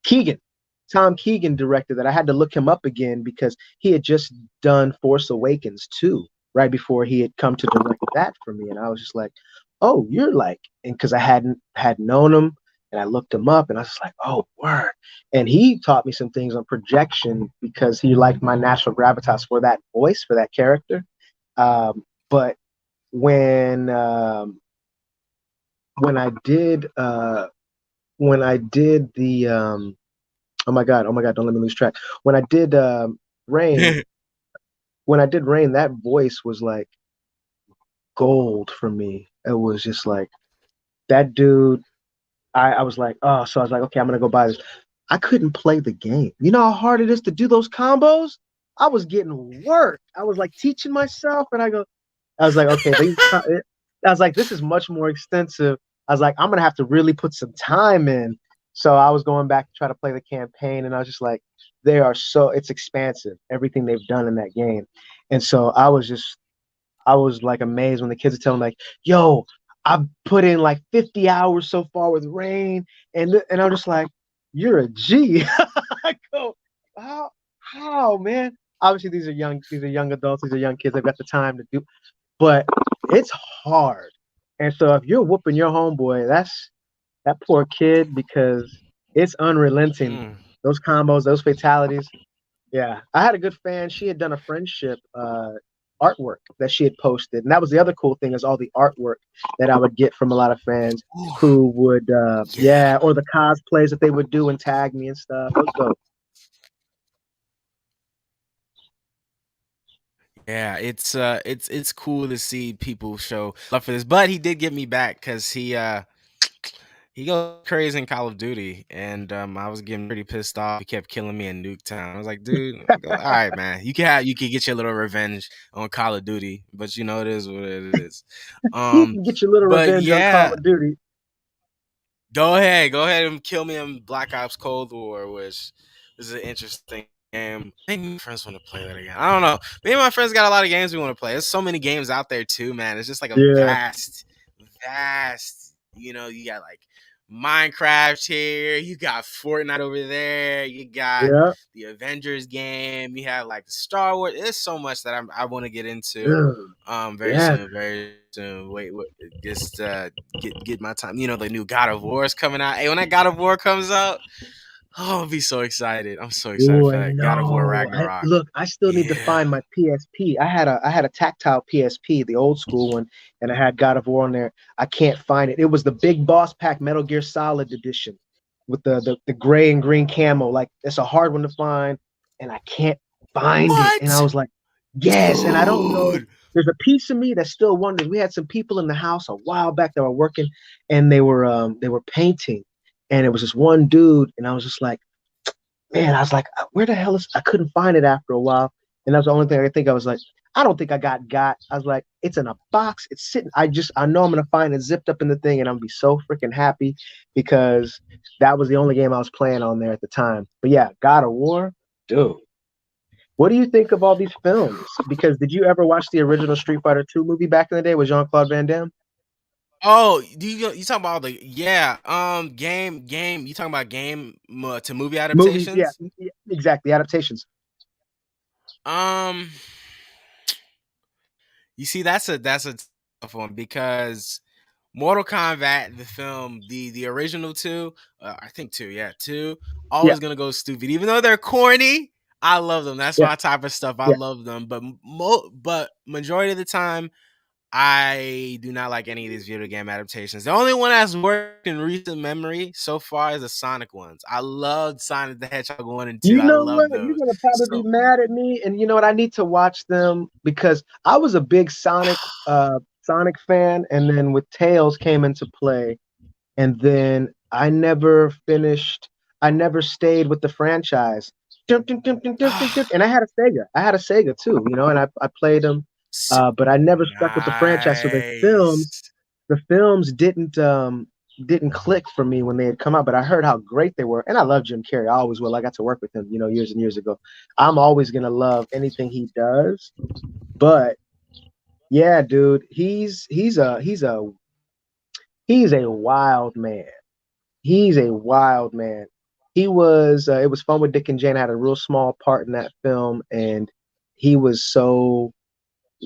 Keegan. Tom Keegan directed that. I had to look him up again because he had just done Force Awakens 2 right before he had come to direct that for me, and I was just like, "Oh, you're like," and because I hadn't known him, and I looked him up, and I was just like, "Oh, word!" And he taught me some things on projection because he liked my natural gravitas for that voice for that character. But when I did the oh my god, don't let me lose track. When I did Rain, that voice was like gold for me. It was just like that dude. I was like, oh, so I was like, okay, I'm gonna go buy this. I couldn't play the game. You know how hard it is to do those combos? I was getting worked. I was like teaching myself, and I was like, okay, I was like, this is much more extensive. I was like, I'm gonna have to really put some time in. So I was going back to try to play the campaign, and I was just like, it's expansive, everything they've done in that game. And so I was like amazed when the kids are telling me like, yo, I've put in like 50 hours so far with Rain, and I'm just like, you're a G. I go, how, man? Obviously, these are young adults, these are young kids. They've got the time to do, but it's hard. And so if you're whooping your homeboy, that's that poor kid because it's unrelenting. Those combos, those fatalities. Yeah. I had a good fan. She had done a friendship artwork that she had posted. And that was the other cool thing is all the artwork that I would get from a lot of fans who would or the cosplays that they would do and tag me and stuff. It was dope. Yeah, it's cool to see people show love for this. But he did get me back because he goes crazy in Call of Duty, and I was getting pretty pissed off. He kept killing me in Nuketown. I was like, dude, all right, man, you can get your little revenge on Call of Duty, but it is what it is. You can get your little But revenge on Call of Duty. go ahead and kill me in Black Ops Cold War, which is an interesting game. I think my friends want to play that again. I don't know. Me and my friends got a lot of games we want to play. There's so many games out there too, man. It's just like a vast. You got like Minecraft here. You got Fortnite over there. You got Yeah. the Avengers game. You have like the Star Wars. There's so much that I want to get into. Dude. Very Yeah. soon. Very soon. Wait. Just get my time. You know the new God of War is coming out. Hey, when that God of War comes out, oh, I'll be so excited. I'm so excited Oh, for I that. God of War know. Ragnarok. Look, I still need to Yeah. find my PSP. I had a tactile PSP, the old school one, and I had God of War on there. I can't find it. It was the Big Boss Pack Metal Gear Solid edition with the gray and green camo. Like it's a hard one to find, and I can't find it. And I What? was like, yes. And I don't know. Dude. There's a piece of me that still wonders. We had some people in the house a while back that were working, and they were painting, and it was this one dude, and I was just like, man, I was like, where the hell is, I couldn't find it after a while. And that's the only thing I think. I was like, I don't think I got. I was like, it's in a box. It's sitting. I know I'm gonna find it zipped up in the thing, and I'm gonna be so freaking happy because that was the only game I was playing on there at the time. But yeah, God of War, dude. What do you think of all these films? Because did you ever watch the original Street Fighter 2 movie back in the day with Jean-Claude Van Damme? Oh, you talking about the game? You talking about game to movie Movie, yeah, adaptations? exactly. Adaptations. Um, you see, that's a tough one because Mortal Kombat, the film, the original two, I think two, yeah, two, Yeah, always gonna go stupid, even though they're corny. I love them. That's yeah, my type of stuff. I yeah. love them, but but majority of the time, I do not like any of these video game adaptations. The only one that's worked in recent memory so far is the Sonic ones. I loved Sonic the Hedgehog 1 and 2. You I know what? love You're those. gonna probably So be mad at me, and you know what? I need to watch them because I was a big Sonic fan, and then with Tails came into play, and then I never finished. I never stayed with the franchise. Dun, dun, dun, dun, dun, dun, dun. And I had a Sega. I had a Sega too, you know, and I played them, but I never stuck with the franchise. So nice. the films didn't click for me when they had come out, but I heard how great they were, and I love Jim Carrey. I always will. I got to work with him, you know, years and years ago. I'm always gonna love anything he does, but yeah, dude, he's a wild man. He's a wild man. He was. It was fun with Dick and Jane. I had a real small part in that film, and he was so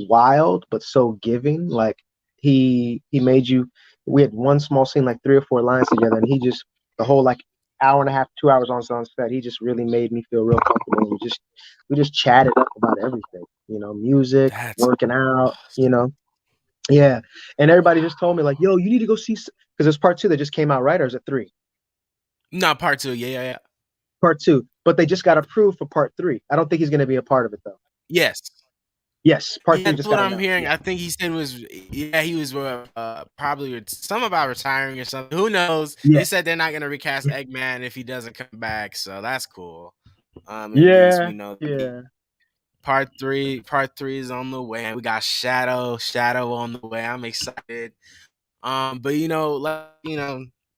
wild but so giving. Like he made you. We had one small scene, like 3 or 4 lines together, and he just the whole like hour and a half, 2 hours on set. He just really made me feel real comfortable. We just chatted up about everything, you know, music, That's working out, you awesome. know, yeah. And everybody just told me like, Wow. yo, you need to go see because there's part two that just came out, right? Or is it three? Not part two. Yeah, yeah, yeah. Part two, but they just got approved for part three. I don't think he's going to be a part of it though. Yes. Yes, part Yeah, three that's just what got I'm announced. hearing. Yeah, I think he said was yeah, he was probably some about retiring or something. Who knows? yeah, They said they're not gonna recast Eggman if he doesn't come back, so that's cool. At least yeah, we know yeah, part three is on the way. We got Shadow on the way. I'm excited. But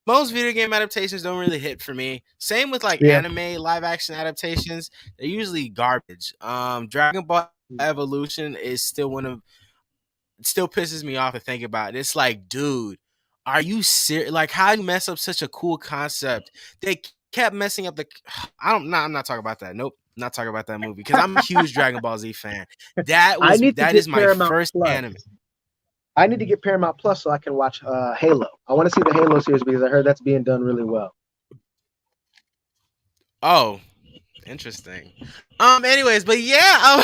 most video game adaptations don't really hit for me. Same with like yeah. anime live action adaptations. They're usually garbage. Dragon Ball Evolution is still one of it still pisses me off to think about it. It's like, dude, are you serious? Like, how you mess up such a cool concept? They kept messing up the. I'm not talking about that. Nope, not talking about that movie because I'm a huge Dragon Ball Z fan. I need to That get is my Paramount first Plus. anime. I need to get Paramount Plus so I can watch Halo. I want to see the Halo series because I heard that's being done really well. Oh, interesting. Anyways, but yeah.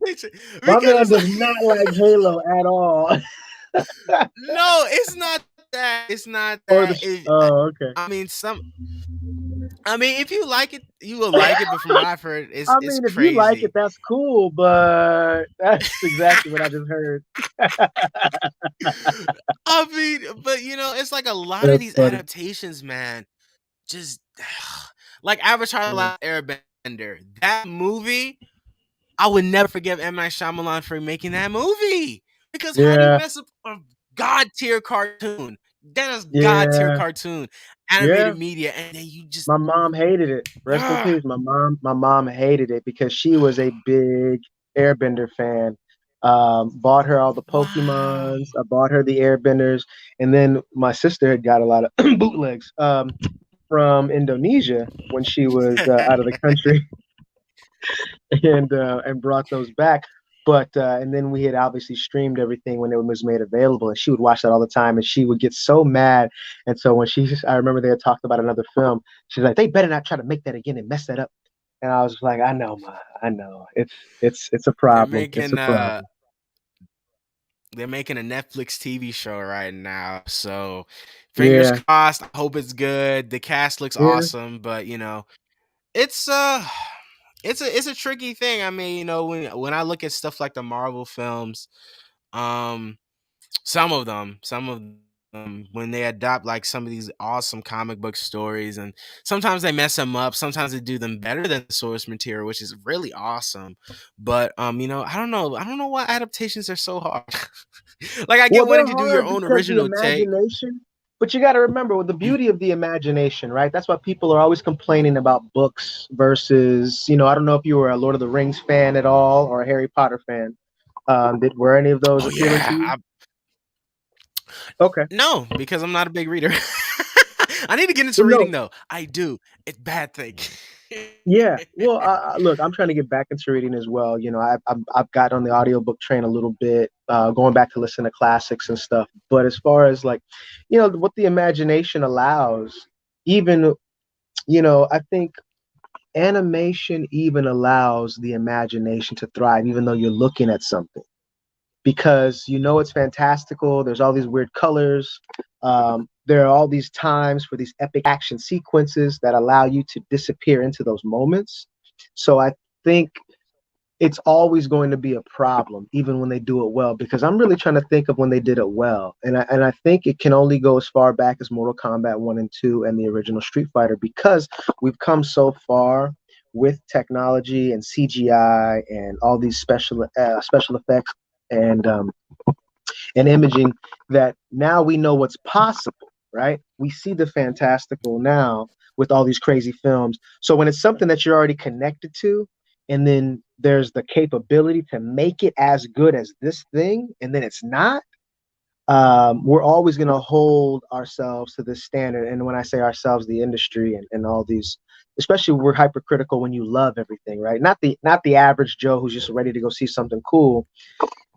Because My man it's does not like like, Halo at all. no, it's not that. It's not Or the that. oh, okay. I mean, if you like it, you will like it. But from what I've heard, I it's mean, if you like it, crazy. that's cool, but that's exactly what I just heard. I mean, but it's like a lot of That's these funny. adaptations, man. Just like Avatar: The Yeah, Last Airbender. That movie, I would never forgive M Night Shyamalan for making that movie because how do you yeah, mess up a god tier cartoon? That is god tier yeah. cartoon, Yeah. animated media, and then you just My mom hated it. Rest in peace. My mom hated it because she was a big Airbender fan. Bought her all the Wow. Pokemons. I bought her the Airbenders, and then my sister had got a lot of bootlegs from Indonesia when she was out of the country, and brought those back. But and then we had obviously streamed everything when it was made available, and she would watch that all the time, and she would get so mad. And so when I remember they had talked about another film. She's like, "They better not try to make that again and mess that up." And I was like, "I know, ma, I know. It's a They're problem. It's a making problem." they're making a Netflix TV show right now. So fingers Yeah, crossed. I hope it's good. The cast looks yeah. awesome, but it's it's a tricky thing. I mean, when I look at stuff like the Marvel films, um some of them when they adopt like some of these awesome comic book stories, and sometimes they mess them up, sometimes they do them better than the source material, which is really awesome. But I don't know why adaptations are so hard. Like, I Well, get they're wanting to do your hard own because the original take. imagination, but you got to remember with the beauty of the imagination, right? That's why people are always complaining about books versus, I don't know if you were a Lord of the Rings fan at all or a Harry Potter fan. Were any of those Oh appealing to yeah, you? Okay. no, because I'm not a big reader. I need to get into Well, no, reading though. I do. It's a bad thing. yeah. Well, look, I'm trying to get back into reading as well. I've got on the audiobook train a little bit, going back to listen to classics and stuff. But as far as like, what the imagination allows, even, I think animation even allows the imagination to thrive, even though you're looking at something, because it's fantastical. There's all these weird colors. There are all these times for these epic action sequences that allow you to disappear into those moments. So I think it's always going to be a problem, even when they do it well, because I'm really trying to think of when they did it well. And I think it can only go as far back as Mortal Kombat 1 and 2 and the original Street Fighter, because we've come so far with technology and CGI and all these special effects and and imaging, that now we know what's possible, right? We see the fantastical now with all these crazy films. So when it's something that you're already connected to, and then there's the capability to make it as good as this thing, and then it's not, we're always going to hold ourselves to this standard. And when I say ourselves, the industry and all these, especially we're hypercritical when you love everything, right? Not the average Joe who's just ready to go see something cool.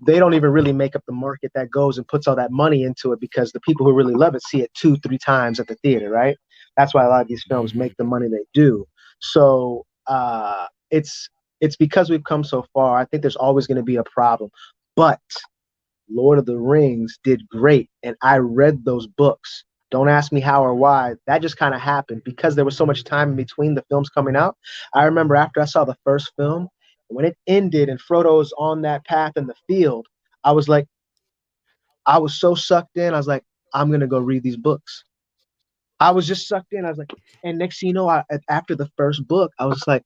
They don't even really make up the market that goes and puts all that money into it, because the people who really love it see it 2-3 times at the theater, right? That's why a lot of these films Mhm. make the money they do. So it's because we've come so far. I think there's always going to be a problem, but Lord of the Rings did great, and I read those books. Don't ask me how or why. That just kind of happened because there was so much time in between the films coming out. I remember after I saw the first film, when it ended and Frodo was on that path in the field, I was like, I was so sucked in. I was like, I'm gonna go read these books. I was just sucked in. I was like, and next thing you know, after the first book, I was like,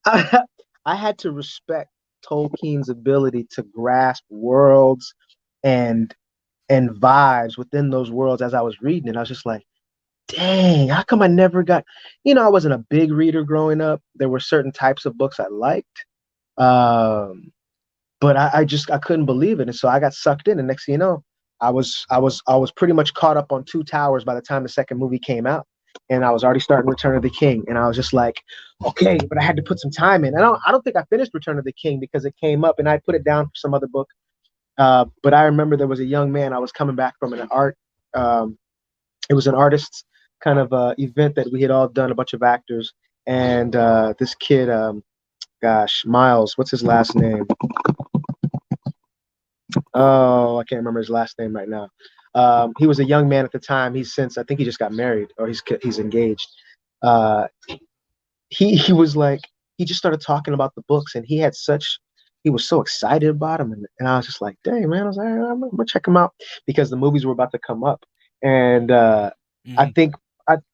I had to respect Tolkien's ability to grasp worlds and vibes within those worlds as I was reading it. I was just like, dang, how come I never got, I wasn't a big reader growing up. There were certain types of books I liked. Um, but I couldn't believe it. And so I got sucked in. And next thing you know, I was pretty much caught up on Two Towers by the time the second movie came out. And I was already starting Return of the King. And I was just like, okay, but I had to put some time in. I don't think I finished Return of the King because it came up and I put it down for some other book. But I remember there was a young man, I was coming back from an art, um, it was an artist's kind of event that we had all done, a bunch of actors. And this kid, gosh, Miles, what's his last name? Oh, I can't remember his last name right now. He was a young man at the time. I think he just got married, or he's engaged. Uh, he was like, he just started talking about the books, and he was so excited about them, and I was just like, dang man, I was like, I'm gonna check him out because the movies were about to come up. And I Mhm. think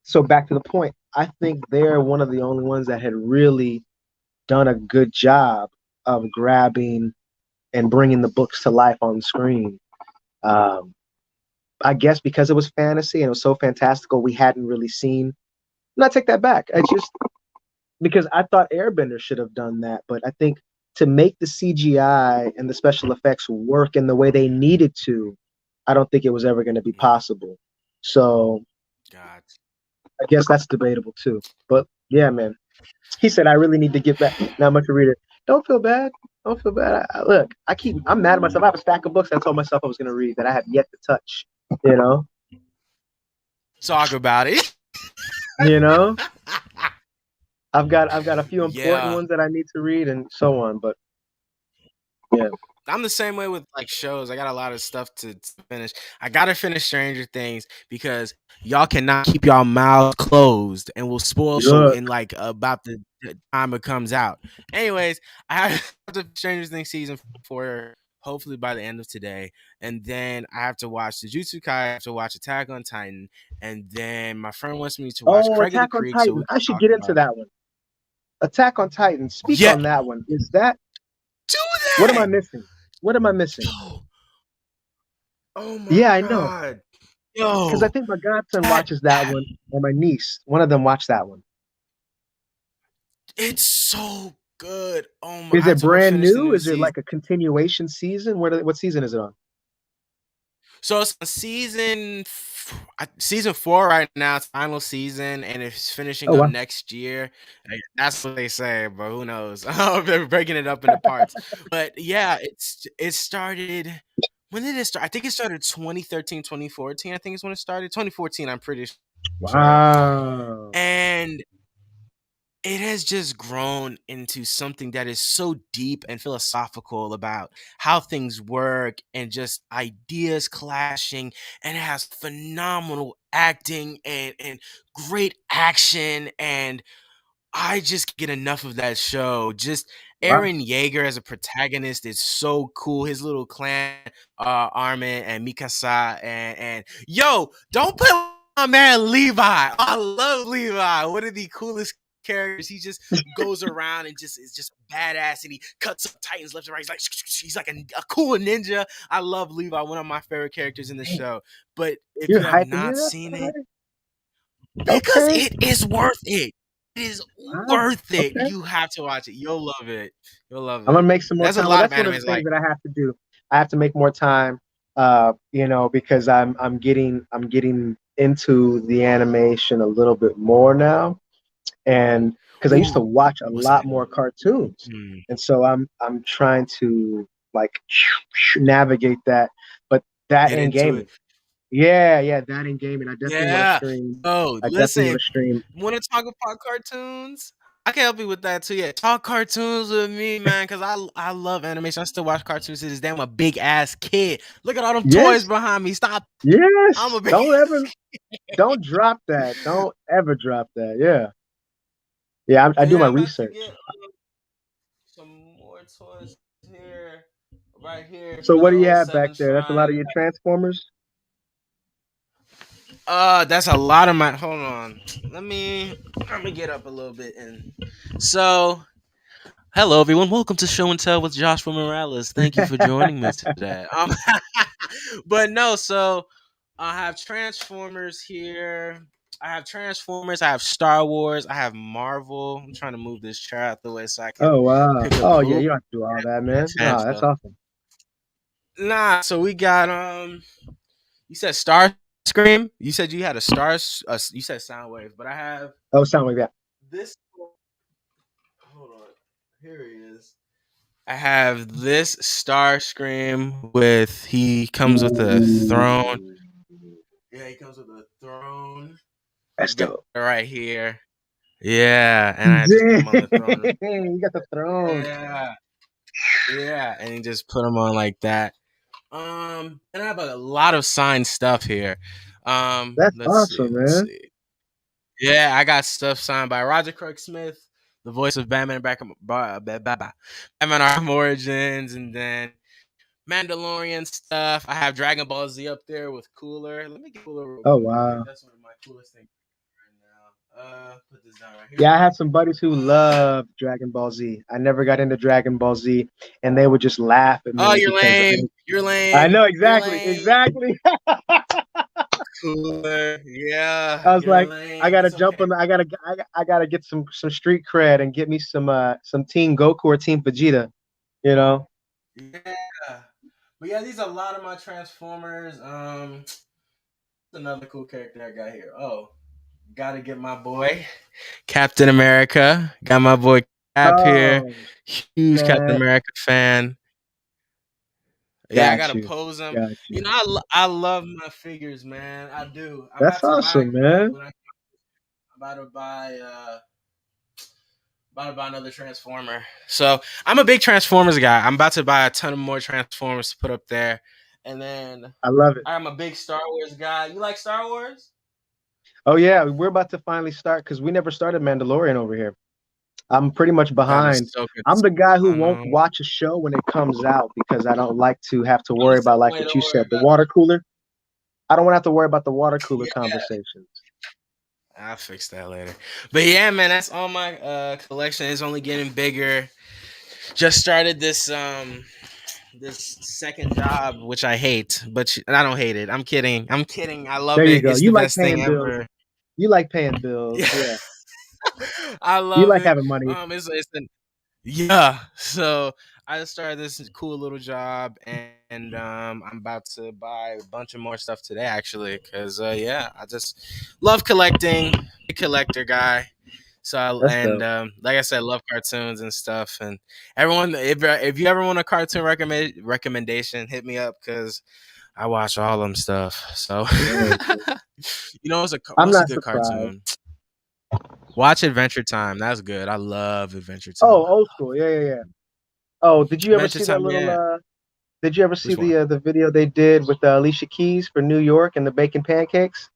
so back to the point, I think they're one of the only ones that had really done a good job of grabbing and bringing the books to life on screen. Um, I guess because it was fantasy and it was so fantastical, we hadn't really seen. And I take that back. I just because I thought Airbender should have done that, but I think to make the CGI and the special effects work in the way they needed to, I don't think it was ever going to be possible. So God. I guess that's debatable too. But yeah, man. He said I really need to get back. Not much to read it. Don't feel bad. Don't feel bad. Look, I'm mad at myself. I have a stack of books I told myself I was going to read that I have yet to touch. You know. Talk about it. You know. I've got a few important Yeah. ones that I need to read and so on. But yeah. I'm the same way with like shows. I got a lot of stuff to finish. I gotta finish Stranger Things because y'all cannot keep y'all mouths closed and will spoil so in like about the time it comes out. Anyways, I have to Stranger Things season 4 hopefully by the end of today, and then I have to watch Jujutsu Kai. I have to watch Attack on Titan, and then my friend wants me to watch Craig of the Attack on Creek. Titan. So I should get into that one. Attack on Titan. Speak on that one. Is that? Do that. What am I missing? What am I missing? Yo. Oh my yeah, I God. know. Yo. Because I think my godson watches that one, or my niece. One of them watched that one. It's so good. Oh my! Is it brand new? Is it like a continuation season? What season is it on? So it's season 4 right now. It's final season, and it's finishing up next year. That's what they say, but who knows? They're breaking it up into parts. But yeah, it started. When did it start? I think it started 2013, 2014. I think is when it started. 2014, I'm pretty sure. Wow. And it has just grown into something that is so deep and philosophical about how things work and just ideas clashing, and it has phenomenal acting and great action, and I just get enough of that show. Just Aaron Yeager as a protagonist is so cool. His little clan, Armin and Mikasa, and yo, don't put my man Levi. I love Levi. One of the coolest characters. He just goes around and just is just badass, and he cuts up Titans left and right. He's like a cool ninja. I love Levi, one of my favorite characters in the show. But if you have not seen it, because it is worth it. It is worth it. You have to watch it. You'll love it. You'll love it. I'm gonna make some more time. That's a lot of one of the animes things that I have to do. I have to make more time. Because I'm getting into the animation a little bit more now, and because I used to watch a lot more cartoons, and so I'm trying to like navigate that, but that ain't gaming. Yeah, that ain't gaming. I definitely want to stream. Oh, listen, want to talk about cartoons? I can help you with that too. Yeah, talk cartoons with me, man, because I love animation. I still watch cartoons to this day. I'm a big ass kid. Look at all them toys behind me. Stop. Yes. I'm a big don't drop that. Don't ever drop that. Yeah. I do my research. Some more toys here, right here. So what do you have back there? That's a lot of your Transformers. That's a lot of my. Hold on, let me get up a little bit. And so, hello everyone, welcome to Show and Tell with Joshua Morales. Thank you for joining me today. But no, so I have Transformers here. I have Transformers. I have Star Wars. I have Marvel. I'm trying to move this chair out the way so I can. Oh wow! Oh yeah, you don't have to do all that, man. Nah, that's awesome. Nah, so we got You said Star Scream. You said you had a stars. You said Soundwave, but I have. Oh, Soundwave. Yeah. This. Hold on. Here he is. I have this Starscream with. He comes with a throne. Yeah, he comes with a throne. That's dope. Right here. Yeah, and I just put him on the throne. You got the throne. Yeah, and he just put him on like that. And I have a lot of signed stuff here. That's awesome, man. Let's see. Yeah, I got stuff signed by Roger Craig Smith, the voice of Batman Batman Arkham Origins, and then Mandalorian stuff. I have Dragon Ball Z up there with Cooler. Let me get Cooler. Oh wow, that's one of my coolest things right now. Put this down right here. Yeah, I had some buddies who loved Dragon Ball Z. I never got into Dragon Ball Z, and they would just laugh at me. Oh, you're lame. You're lame. I know exactly. Cooler. Yeah. I was like, I gotta jump on. I gotta get some street cred and get me some Team Goku or Team Vegeta. You know, Yeah. But yeah, these are a lot of my Transformers. Another cool character I got here. Oh, gotta get my boy Captain America. Got my boy Cap here. oh Huge Captain snap, America fan. Yeah, I got gotta you, pose him. got You you. know, I love my figures, man. I do. I'm That's about to buy. awesome, man. When I'm about to buy. About to buy another Transformer. So I'm a big Transformers guy. I'm about to buy a ton of more Transformers to put up there, and then I love it. I'm a big Star Wars guy. You like Star Wars? Oh yeah, we're about to finally start because we never started Mandalorian over here. I'm pretty much That is behind. so good. I'm the guy who I won't know. watch a show when it comes out because I don't like to have to I'm the worry about same like way. what Don't you worry said, the about water cooler. I don't want to have to worry about the water cooler it. Yeah, conversations. I'll fix that later. But yeah, man, that's all my collection. It's only getting bigger. Just started this second job, which I hate, but I don't hate it. I'm kidding. I'm kidding. I There love you it. go. It's You the like best thing paying bills. ever. You like paying bills. Yeah, Yeah. I You love like it. having money. It's an Yeah. So I just started this cool little job, and I'm about to buy a bunch of more stuff today, actually, because yeah, I just love collecting. Big collector guy. So That's dope. like I said, love cartoons and stuff. And everyone, if you ever want a cartoon recommendation, hit me up because I watch all them stuff. So Word. I'm what's a not good surprised. cartoon? Watch Adventure Time. That's good. I love Adventure Oh, Time. old school. Yeah, yeah, yeah. Oh, did you ever Adventure see that Time, little yeah. did you ever see Which one? the video they did with Alicia Keys for New York and the bacon pancakes?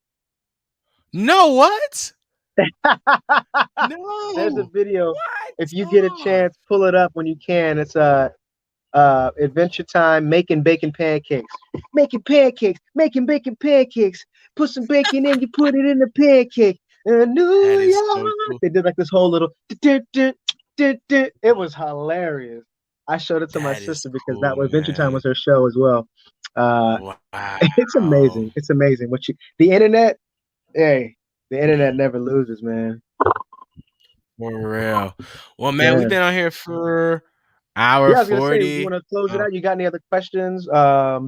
No, what? There's a No. video. If What? you get a Hold on. chance, pull it up when you can. It's Adventure Time making bacon pancakes. Making pancakes, making bacon pancakes. Put some bacon in, you put it in the pancake. New That is so York. cool. They did like this whole little it was hilarious. I showed it to my That is sister because that cool, was Adventure Time man. was her show as well. Uh it's Wow. amazing. It's amazing. The internet, hey, the internet never loses, man. For real. Well, man, we've Yeah. been on here for hour Yeah, I was gonna say, you 40. want to close it Oh, out? You got any other questions? I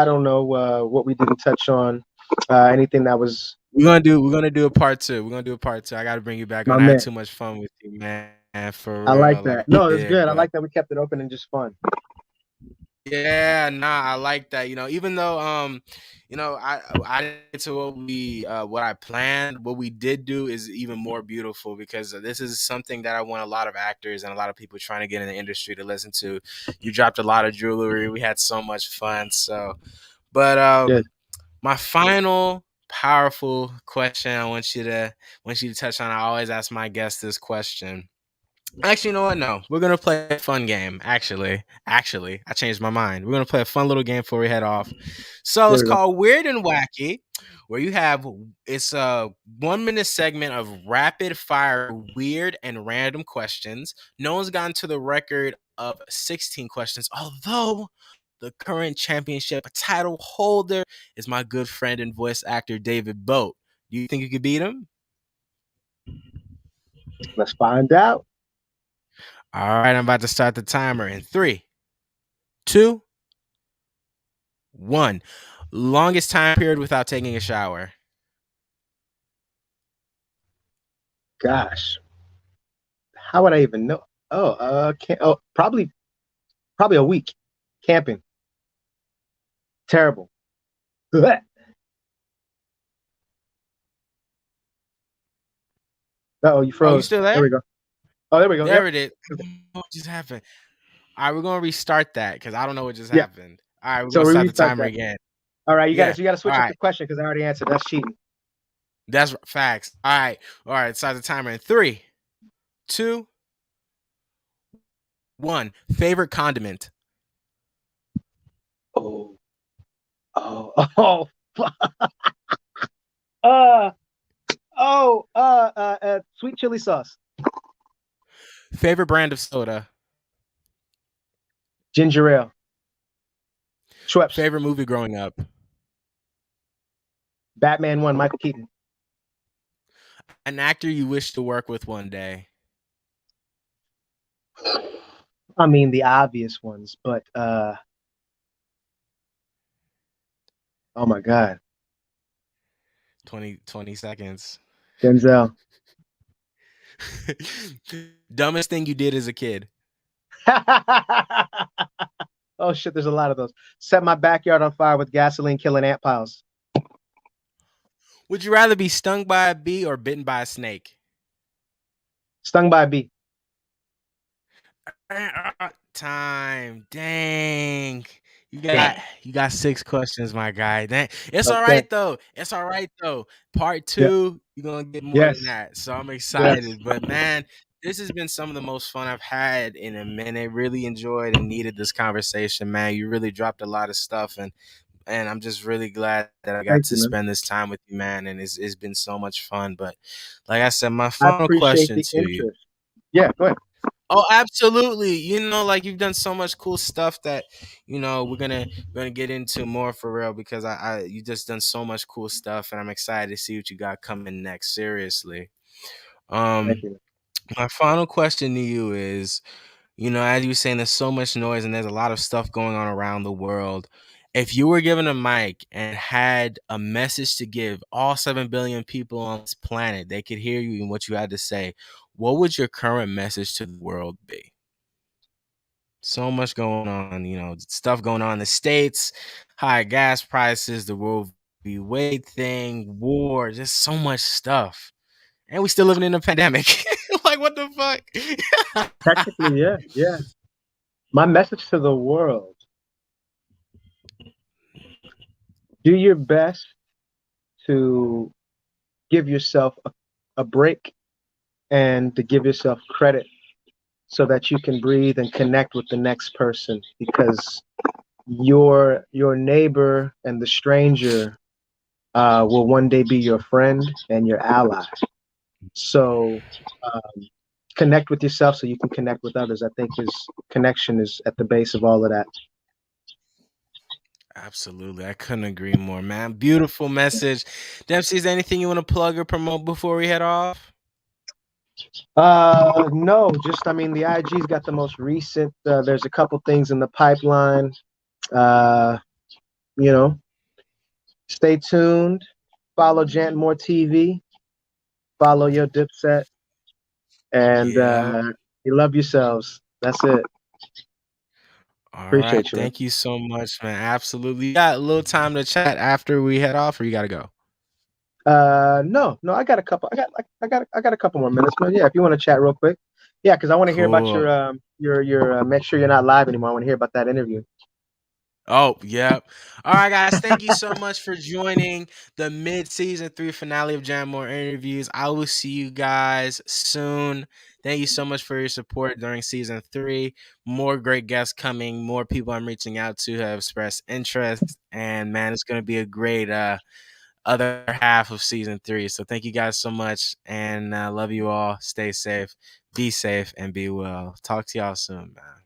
don't know what we didn't touch on. Anything that was we're gonna do a part two. We're gonna do a part two. I gotta bring you back my on. I had man. too much fun with you, man. For I like real. Like that. I No, it's did, good. I but like that we kept it open and just fun. yeah, nah, I like that. Even though I did to what I planned, what we did do is even more beautiful because this is something that I want a lot of actors and a lot of people trying to get in the industry to listen to. You dropped a lot of jewelry. We had so much fun. So, but Good. my final powerful question I want you to touch on. I always ask my guests this question. Actually, you know what? No, we're gonna play a fun game. Actually, I changed my mind. We're gonna play a fun little game before we head off. So There it's we go. called Weird and Wacky, where it's a 1 minute segment of rapid fire weird and random questions. No one's gotten to the record of 16 questions, although the current championship title holder is my good friend and voice actor David Boat. Do you think you could beat him? Let's find out. All right, I'm about to start the timer in three, two, one. Longest time period without taking a shower. Gosh, how would I even know? Oh, probably a week camping. Terrible. Oh, you Oh, you froze. still There there? we go. Oh, there we go. There Yep. it is. What just happened? All right, we're gonna restart that because I don't know what just Yeah. happened. All right, we're So gonna we start the restart timer that. again. All right, Yeah. you got to All switch up right. the question because I already answered. That's cheating. That's facts. All right. All right. Start the timer in three, two, one. Favorite condiment. Oh, oh, oh, uh, sweet chili sauce, Favorite brand of soda. ginger ale, Schweppes, Favorite movie growing up. Batman 1, Michael Keaton, An actor you wish to work with one day. I mean the obvious ones, but oh my God, 20 seconds. Denzel. Dumbest thing you did as a kid. Oh shit, there's a lot of those. Set my backyard on fire with gasoline, killing ant piles. Would you rather be stung by a bee or bitten by a snake? Stung by a bee. Time. Dang. You got Dang. you got 6 questions, my guy. Dang. It's all Okay. right though. It's all right though. Part Yeah. 2, you're gonna get more than Yes. that. So I'm Yes. excited. But man, this has been some of the most fun I've had in a minute. Really enjoyed and needed this conversation, man. You really dropped a lot of stuff, and I'm just really glad that I got Thank to you, man. spend this time with you, man. And it's been so much fun. But like I said, my I final appreciate question the to you. interest. Yeah, go ahead. Oh, absolutely. Like you've done so much cool stuff that, we're gonna get into more for real because I you just done so much cool stuff and I'm excited to see what you got coming next. Seriously. Thank Um, you. my final question to you is, as you were saying, there's so much noise and there's a lot of stuff going on around the world. If you were given a mic and had a message to give all 7 billion people on this planet, they could hear you and what you had to say. What would your current message to the world be? So much going on, stuff going on in the States, high gas prices, the Roe v. Wade thing, war, just so much stuff. And we still living in a pandemic. Like, what the fuck? Technically, yeah, yeah. My message to the world: do your best to give yourself a break and to give yourself credit so that you can breathe and connect with the next person because your neighbor and the stranger will one day be your friend and your ally. So connect with yourself so you can connect with others. I think is connection is at the base of all of that. Absolutely. I couldn't agree more, man. Beautiful message. Dempsey, is there anything you want to plug or promote before we head off? No, just I mean the IG's got the most recent. There's a couple things in the pipeline. Uh, you know, stay tuned. Follow Jantmore TV. Follow your Dipset, and Yeah. you love yourselves. That's it. All right. Appreciate you, man. Thank you so much, man. Absolutely. You got a little time to chat after we head off, or you got to go? No, no, I got a couple. I got a couple more minutes, man. Yeah, if you want to chat real quick. Yeah, because I want to hear about Cool. your make sure you're not live anymore. I want to hear about that interview. Oh, yep. All right, guys. Thank you so much for joining the mid-season 3 finale of Jam More Interviews. I will see you guys soon. Thank you so much for your support during season 3. More great guests coming. More people I'm reaching out to have expressed interest. And man, it's going to be a great other half of season 3. So thank you guys so much. And love you all. Stay safe, be safe, and be well. Talk to y'all soon, man.